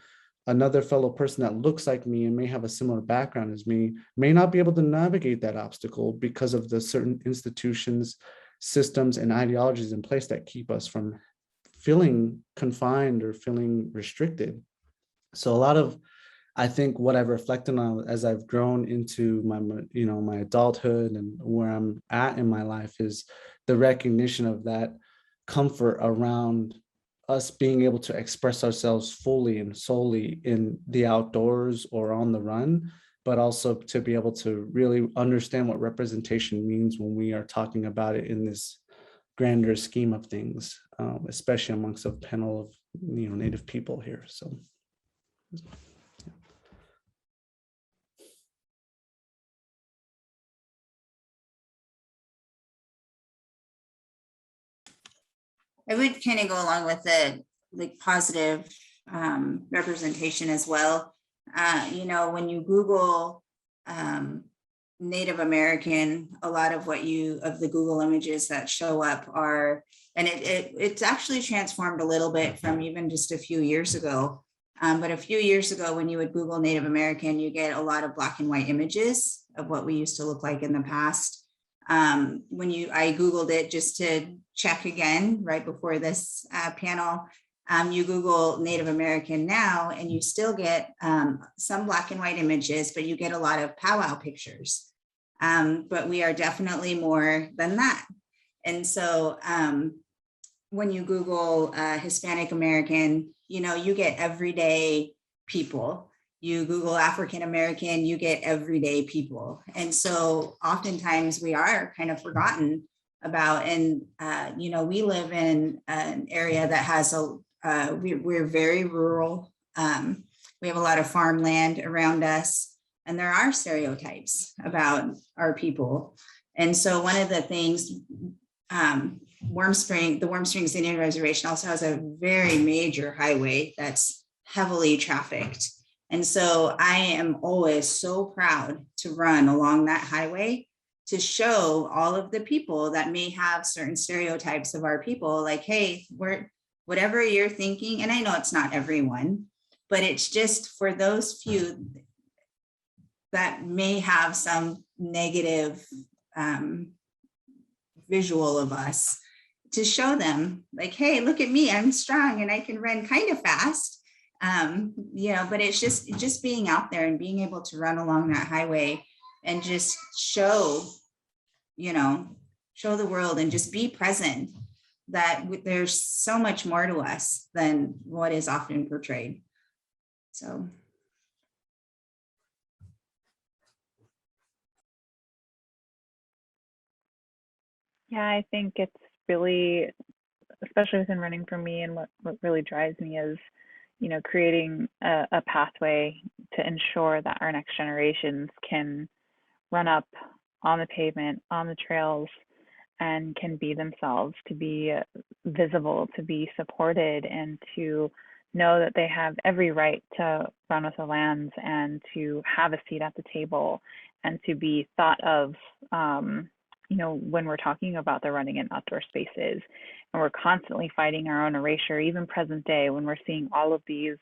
another fellow person that looks like me and may have a similar background as me may not be able to navigate that obstacle because of the certain institutions, systems, and ideologies in place that keep us from feeling confined or feeling restricted. So a lot of, I think, what I've reflected on as I've grown into my, you know, my adulthood and where I'm at in my life is the recognition of that comfort around us being able to express ourselves fully and solely in the outdoors or on the run, but also to be able to really understand what representation means when we are talking about it in this grander scheme of things, especially amongst a panel of, you know, Native people here. So. I would kind of go along with the like positive representation as well. You know, when you Google Native American, a lot of the Google images that show up are, and it's actually transformed a little bit from even just a few years ago. But a few years ago, when you would Google Native American, you get a lot of black and white images of what we used to look like in the past. I Googled it just to check again right before this panel. You Google Native American now, and you still get some black and white images, but you get a lot of powwow pictures. But we are definitely more than that. And so when you Google Hispanic American, you know, you get everyday people. You Google African American, you get everyday people. And so oftentimes we are kind of forgotten about, and you know, we live in an area that has we're very rural. We have a lot of farmland around us, and there are stereotypes about our people. And so one of the things, the Warm Springs Indian Reservation also has a very major highway that's heavily trafficked. And so I am always so proud to run along that highway to show all of the people that may have certain stereotypes of our people, like, hey, whatever you're thinking, and I know it's not everyone, but it's just for those few that may have some negative visual of us. to show them like, hey, look at me, I'm strong and I can run kind of fast. But it's just being out there and being able to run along that highway and just show the world and just be present, that there's so much more to us than what is often portrayed. So. Yeah, I think it's really, especially within running for me, and what really drives me is, creating a pathway to ensure that our next generations can run up on the pavement, on the trails, and can be themselves, to be visible, to be supported, and to know that they have every right to run with the lands and to have a seat at the table and to be thought of, when we're talking about the running in outdoor spaces. And we're constantly fighting our own erasure, even present day, when we're seeing all of these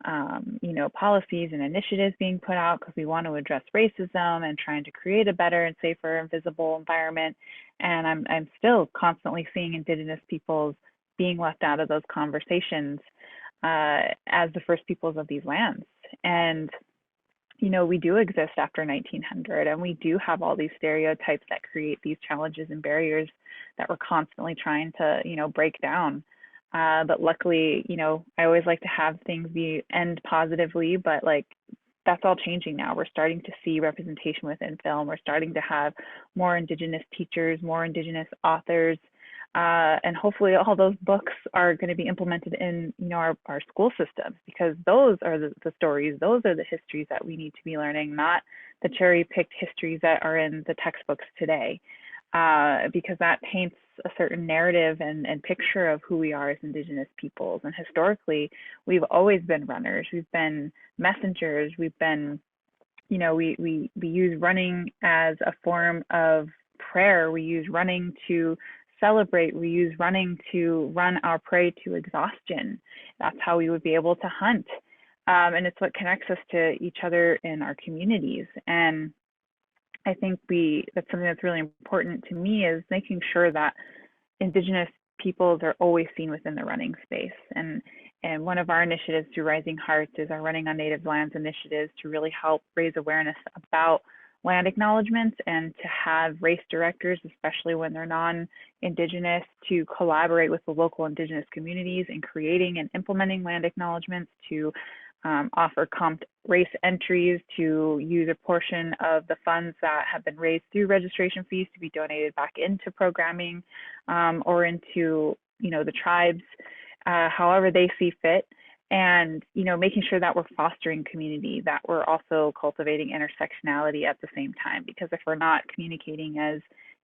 policies and initiatives being put out because we want to address racism and trying to create a better and safer and visible environment. And I'm still constantly seeing Indigenous peoples being left out of those conversations as the first peoples of these lands. And we do exist after 1900, and we do have all these stereotypes that create these challenges and barriers that we're constantly trying to, break down. But luckily, I always like to have things end positively, but that's all changing now. We're starting to see representation within film. We're starting to have more Indigenous teachers, more Indigenous authors, and hopefully all those books are going to be implemented in, our school systems, because those are the stories, those are the histories that we need to be learning, not the cherry-picked histories that are in the textbooks today, because that paints a certain narrative and picture of who we are as Indigenous peoples. And historically, we've always been runners. We've been messengers. We've been, we use running as a form of prayer. We use running to celebrate. We use running to run our prey to exhaustion. That's how we would be able to hunt. And it's what connects us to each other in our communities. And I think that's something that's really important to me, is making sure that Indigenous peoples are always seen within the running space. And one of our initiatives through Rising Hearts is our Running on Native Lands initiatives, to really help raise awareness about land acknowledgements and to have race directors, especially when they're non-Indigenous, to collaborate with the local Indigenous communities in creating and implementing land acknowledgements, to offer comped race entries, to use a portion of the funds that have been raised through registration fees to be donated back into programming or into, the tribes, however they see fit. And, making sure that we're fostering community, that we're also cultivating intersectionality at the same time. Because if we're not communicating as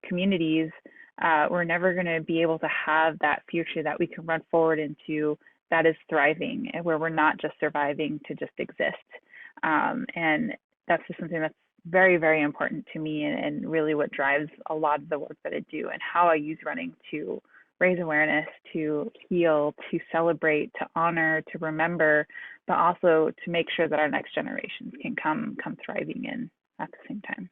communities, we're never going to be able to have that future that we can run forward into that is thriving, and where we're not just surviving to just exist. And that's just something that's very, very important to me, and really what drives a lot of the work that I do, and how I use running to raise awareness, to heal, to celebrate, to honor, to remember, but also to make sure that our next generations can come thriving in at the same time.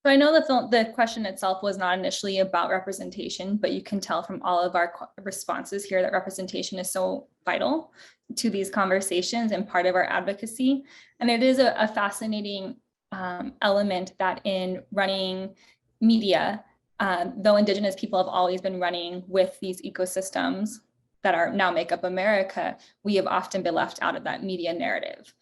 So I know the question itself was not initially about representation, but you can tell from all of our responses here that representation is so vital to these conversations and part of our advocacy. And it is a fascinating element that in running media, though Indigenous people have always been running with these ecosystems that are now make up America, we have often been left out of that media narrative.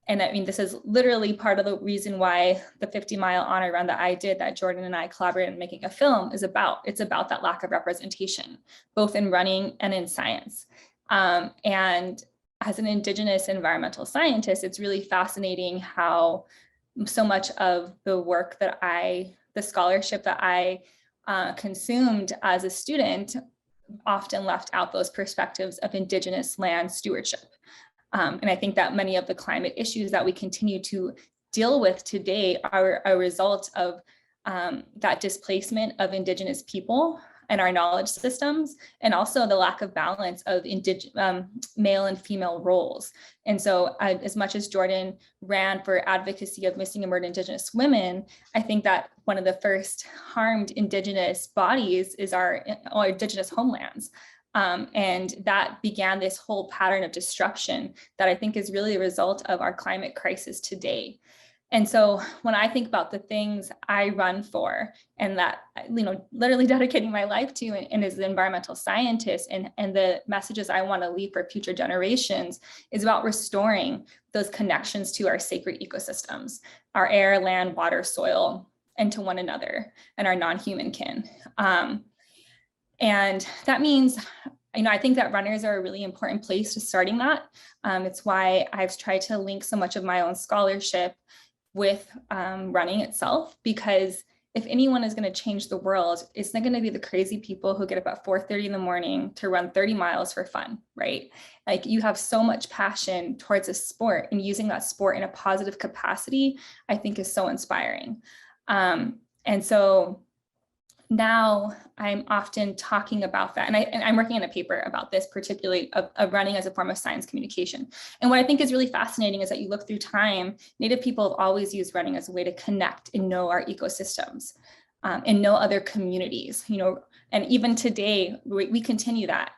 And I mean, this is literally part of the reason why the 50-mile honor run that I did, that Jordan and I collaborated in making a film, is about. It's about that lack of representation, both in running and in science. And as an Indigenous environmental scientist, it's really fascinating how so much of the work that the scholarship that I consumed as a student often left out those perspectives of Indigenous land stewardship. And I think that many of the climate issues that we continue to deal with today are a result of that displacement of Indigenous people and our knowledge systems, and also the lack of balance of male and female roles. And so as much as Jordan ran for advocacy of missing and murdered Indigenous women, I think that one of the first harmed Indigenous bodies is our Indigenous homelands. And that began this whole pattern of disruption that I think is really a result of our climate crisis today. And so when I think about the things I run for and that, literally dedicating my life to and as an environmental scientist and the messages I want to leave for future generations is about restoring those connections to our sacred ecosystems, our air, land, water, soil, and to one another and our non-human kin. And that means, I think that runners are a really important place to starting that. It's why I've tried to link so much of my own scholarship with running itself, because if anyone is going to change the world, it's not going to be the crazy people who get up at 4:30 in the morning to run 30 miles for fun, right? Like, you have so much passion towards a sport, and using that sport in a positive capacity, I think is so inspiring. And so now I'm often talking about that. And I'm working on a paper about this, particularly of running as a form of science communication. And what I think is really fascinating is that you look through time, Native people have always used running as a way to connect and know our ecosystems and know other communities, and even today, we continue that.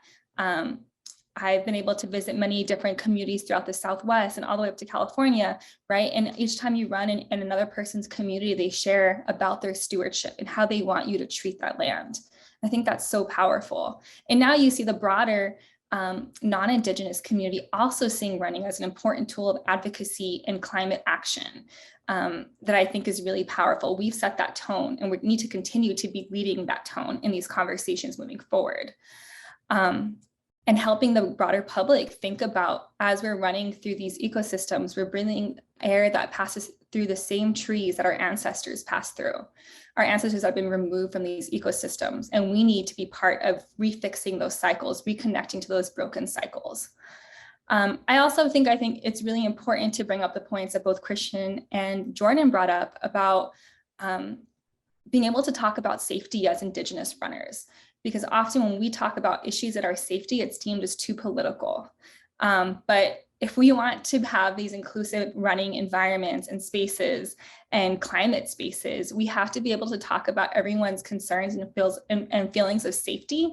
I've been able to visit many different communities throughout the Southwest and all the way up to California, right? And each time you run in another person's community, they share about their stewardship and how they want you to treat that land. I think that's so powerful. And now you see the broader non-Indigenous community also seeing running as an important tool of advocacy and climate action that I think is really powerful. We've set that tone, and we need to continue to be leading that tone in these conversations moving forward. And helping the broader public think about, as we're running through these ecosystems, we're breathing air that passes through the same trees that our ancestors passed through. Our ancestors have been removed from these ecosystems, and we need to be part of refixing those cycles, reconnecting to those broken cycles. I also think it's really important to bring up the points that both Christian and Jordan brought up about being able to talk about safety as Indigenous runners. Because often when we talk about issues that are safety, it's deemed as too political. But if we want to have these inclusive running environments and spaces and climate spaces, we have to be able to talk about everyone's concerns and feelings of safety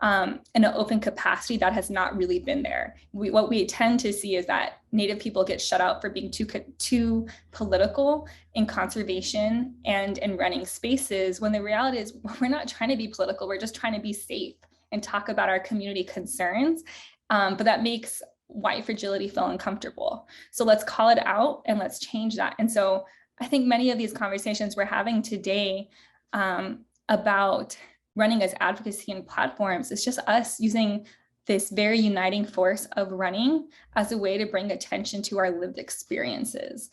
in an open capacity that has not really been there. What we tend to see is that Native people get shut out for being too political in conservation and in running spaces, when the reality is we're not trying to be political, we're just trying to be safe and talk about our community concerns. But that makes white fragility feel uncomfortable. So let's call it out and let's change that. And so I think many of these conversations we're having today about running as advocacy and platforms, it's just us using this very uniting force of running as a way to bring attention to our lived experiences.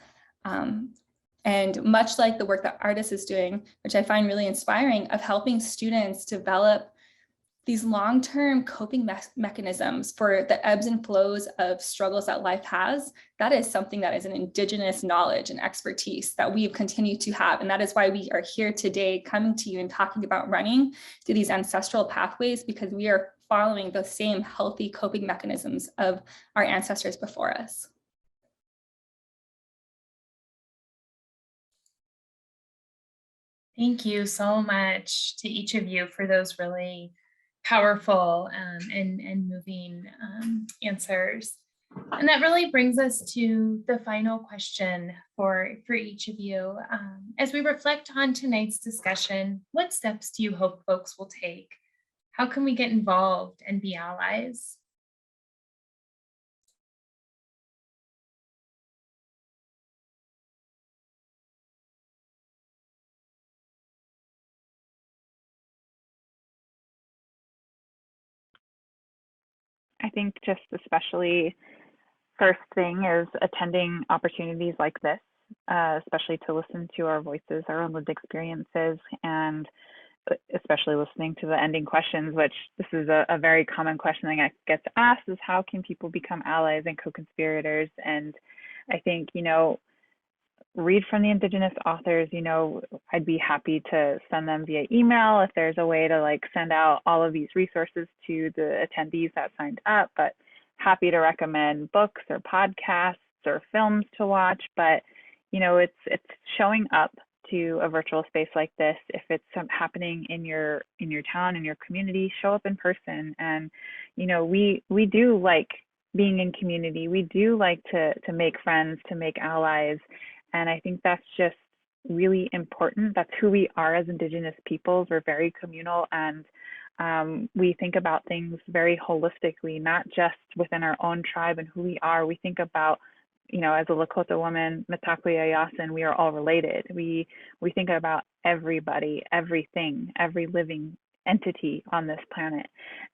And much like the work that Ardis is doing, which I find really inspiring, of helping students develop these long-term coping mechanisms for the ebbs and flows of struggles that life has, that is something that is an Indigenous knowledge and expertise that we've continued to have. And that is why we are here today coming to you and talking about running through these ancestral pathways, because we are following the same healthy coping mechanisms of our ancestors before us. Thank you so much to each of you for those really powerful and moving answers. And that really brings us to the final question for each of you. As we reflect on tonight's discussion, what steps do you hope folks will take? How can we get involved and be allies? I think just especially first thing is attending opportunities like this, especially to listen to our voices, our own lived experiences, and especially listening to the ending questions, which this is a very common question that gets asked, is how can people become allies and co-conspirators? And I think, read from the Indigenous authors, you know, I'd be happy to send them via email if there's a way to like send out all of these resources to the attendees that signed up, but happy to recommend books or podcasts or films to watch. But, you know, it's showing up to a virtual space like this. If it's happening in your town, in your community, show up in person. And, you know, we do like being in community. We do like to make friends, to make allies. And I think that's just really important. That's who we are as Indigenous peoples. We're very communal, and we think about things very holistically, not just within our own tribe and who we are. We think about, you know, as a Lakota woman, Mitakuye Yasin, we are all related. We think about everybody, everything, every living entity on this planet.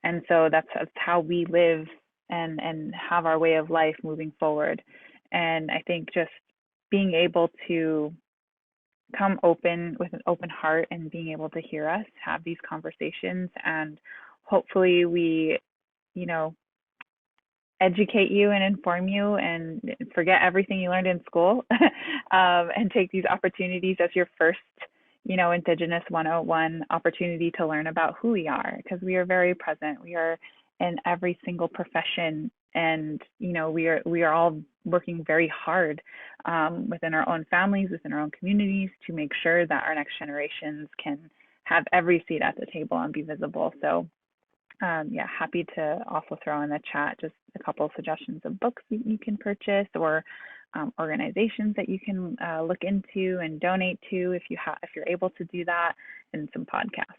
And so that's how we live and have our way of life moving forward. And I think just being able to come open with an open heart and being able to hear us, have these conversations, and hopefully we, you know, educate you and inform you and forget everything you learned in school and take these opportunities as your first, you know, Indigenous 101 opportunity to learn about who we are, because we are very present. We are in every single profession, and, you know, we are all working very hard within our own families, within our own communities, to make sure that our next generations can have every seat at the table and be visible. So yeah, happy to also throw in the chat just a couple of suggestions of books that you can purchase, or organizations that you can look into and donate to if you're able to do that, and some podcasts.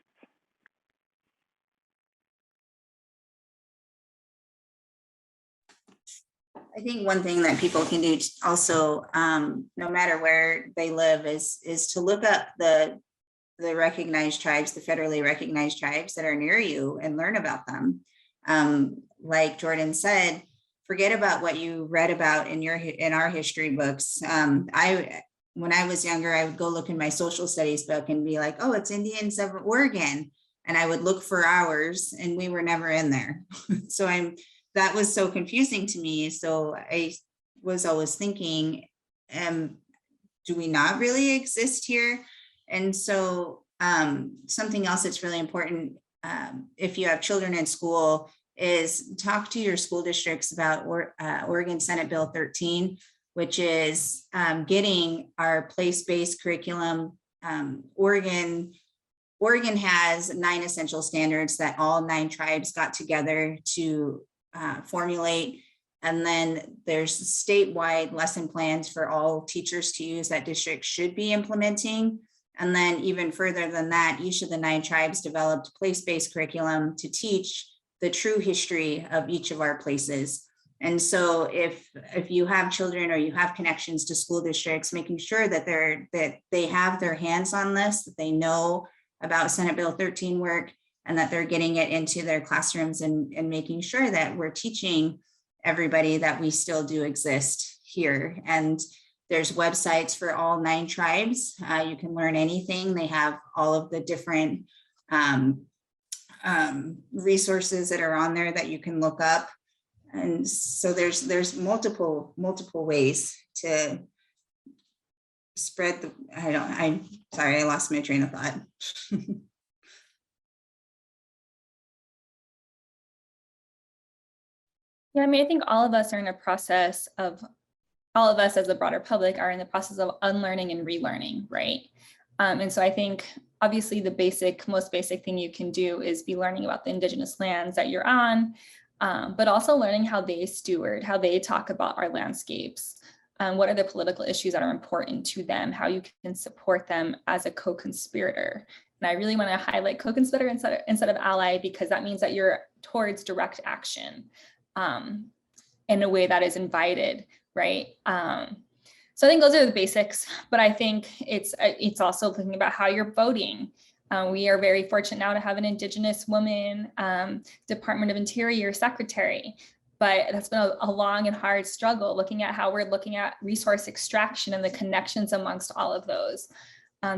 I think one thing that people can do also, no matter where they live, is to look up the recognized tribes, the federally recognized tribes that are near you, and learn about them. Like Jordan said, forget about what you read about in our history books. When I was younger, I would go look in my social studies book and be like, oh, it's Indians of Oregon. And I would look for hours, and we were never in there. So that was so confusing to me. So I was always thinking, do we not really exist here? And so something else that's really important, if you have children in school, is talk to your school districts about Oregon Senate Bill 13, which is getting our place-based curriculum. Oregon has 9 essential standards that all 9 tribes got together to formulate. And then there's statewide lesson plans for all teachers to use that districts should be implementing. And then even further than that, each of the 9 tribes developed place-based curriculum to teach the true history of each of our places. And so if you have children or you have connections to school districts, making sure that they have their hands on this, that they know about Senate Bill 13 work, and that they're getting it into their classrooms, and making sure that we're teaching everybody that we still do exist here. And there's websites for all 9 tribes. You can learn anything. They have all of the different resources that are on there that you can look up. And so there's multiple ways to spread the, sorry, I lost my train of thought. Yeah, I mean, I think all of us as the broader public are in the process of unlearning and relearning, right? And so I think obviously the most basic thing you can do is be learning about the Indigenous lands that you're on, but also learning how they steward, how they talk about our landscapes, what are the political issues that are important to them, how you can support them as a co-conspirator. And I really want to highlight co-conspirator instead of ally, because that means that you're towards direct action in a way that is invited, right? So I think those are the basics, but I think it's also thinking about how you're voting. We are very fortunate now to have an Indigenous woman Department of Interior secretary, but that's been a long and hard struggle, looking at how we're looking at resource extraction and the connections amongst all of those.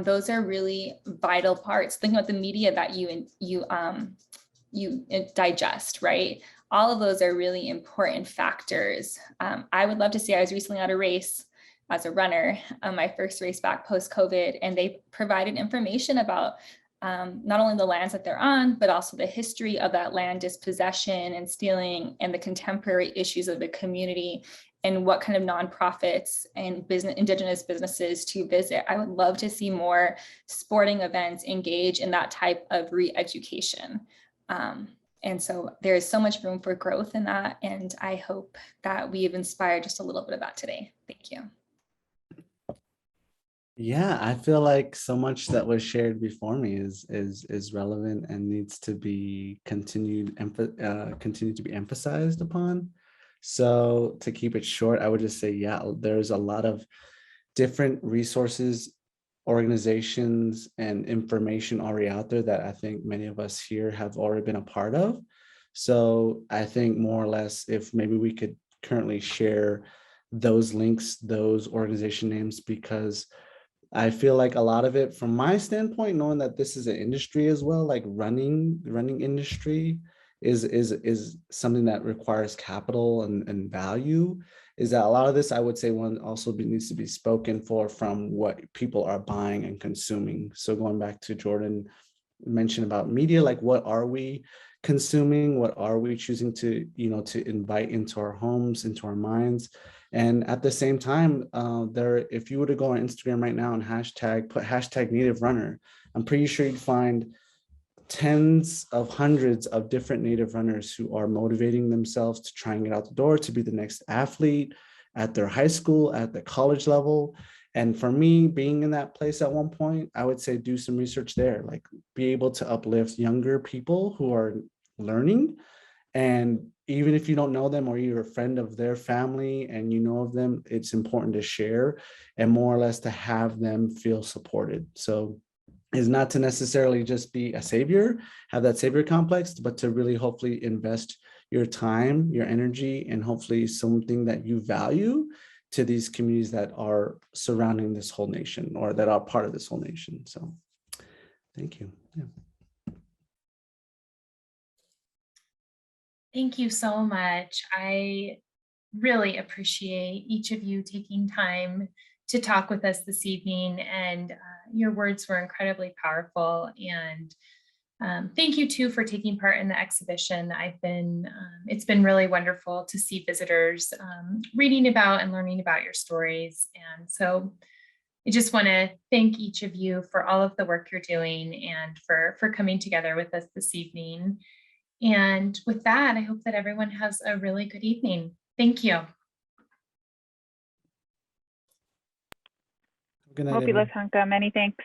Those are really vital parts. Thinking about the media that you digest, right? All of those are really important factors. I would love to see, I was recently at a race as a runner, my first race back post-COVID, and they provided information about not only the lands that they're on, but also the history of that land dispossession and stealing and the contemporary issues of the community and what kind of nonprofits and Indigenous businesses to visit. I would love to see more sporting events engage in that type of re-education. And so there is so much room for growth in that. And I hope that we've inspired just a little bit of that today. Thank you. Yeah, I feel like so much that was shared before me is relevant and needs to be continue to be emphasized upon. So to keep it short, I would just say, yeah, there's a lot of different resources, organizations, and information already out there that I think many of us here have already been a part of. So I think more or less, if maybe we could currently share those links, those organization names, because I feel like a lot of it, from my standpoint, knowing that this is an industry as well, like running industry is something that requires capital and value, is that a lot of this, I would say, one also needs to be spoken for from what people are buying and consuming. So going back to Jordan mentioned about media, like what are we consuming? What are we choosing to, to invite into our homes, into our minds? And at the same time, if you were to go on Instagram right now and put hashtag Native Runner, I'm pretty sure you'd find tens of hundreds of different Native runners who are motivating themselves to try and get out the door, to be the next athlete at their high school, at the college level. And for me, being in that place at one point, I would say do some research there, like be able to uplift younger people who are learning. And even if you don't know them or you're a friend of their family and you know of them, it's important to share and more or less to have them feel supported. So is not to necessarily just be a savior, have that savior complex, but to really hopefully invest your time, your energy, and hopefully something that you value to these communities that are surrounding this whole nation or that are part of this whole nation. So thank you. Yeah. Thank you so much. I really appreciate each of you taking time to talk with us this evening, and your words were incredibly powerful. And thank you too for taking part in the exhibition. It's been really wonderful to see visitors reading about and learning about your stories. And so I just want to thank each of you for all of the work you're doing and for coming together with us this evening. And with that, I hope that everyone has a really good evening. Thank you. Good night, Mopi Latanka, many thanks.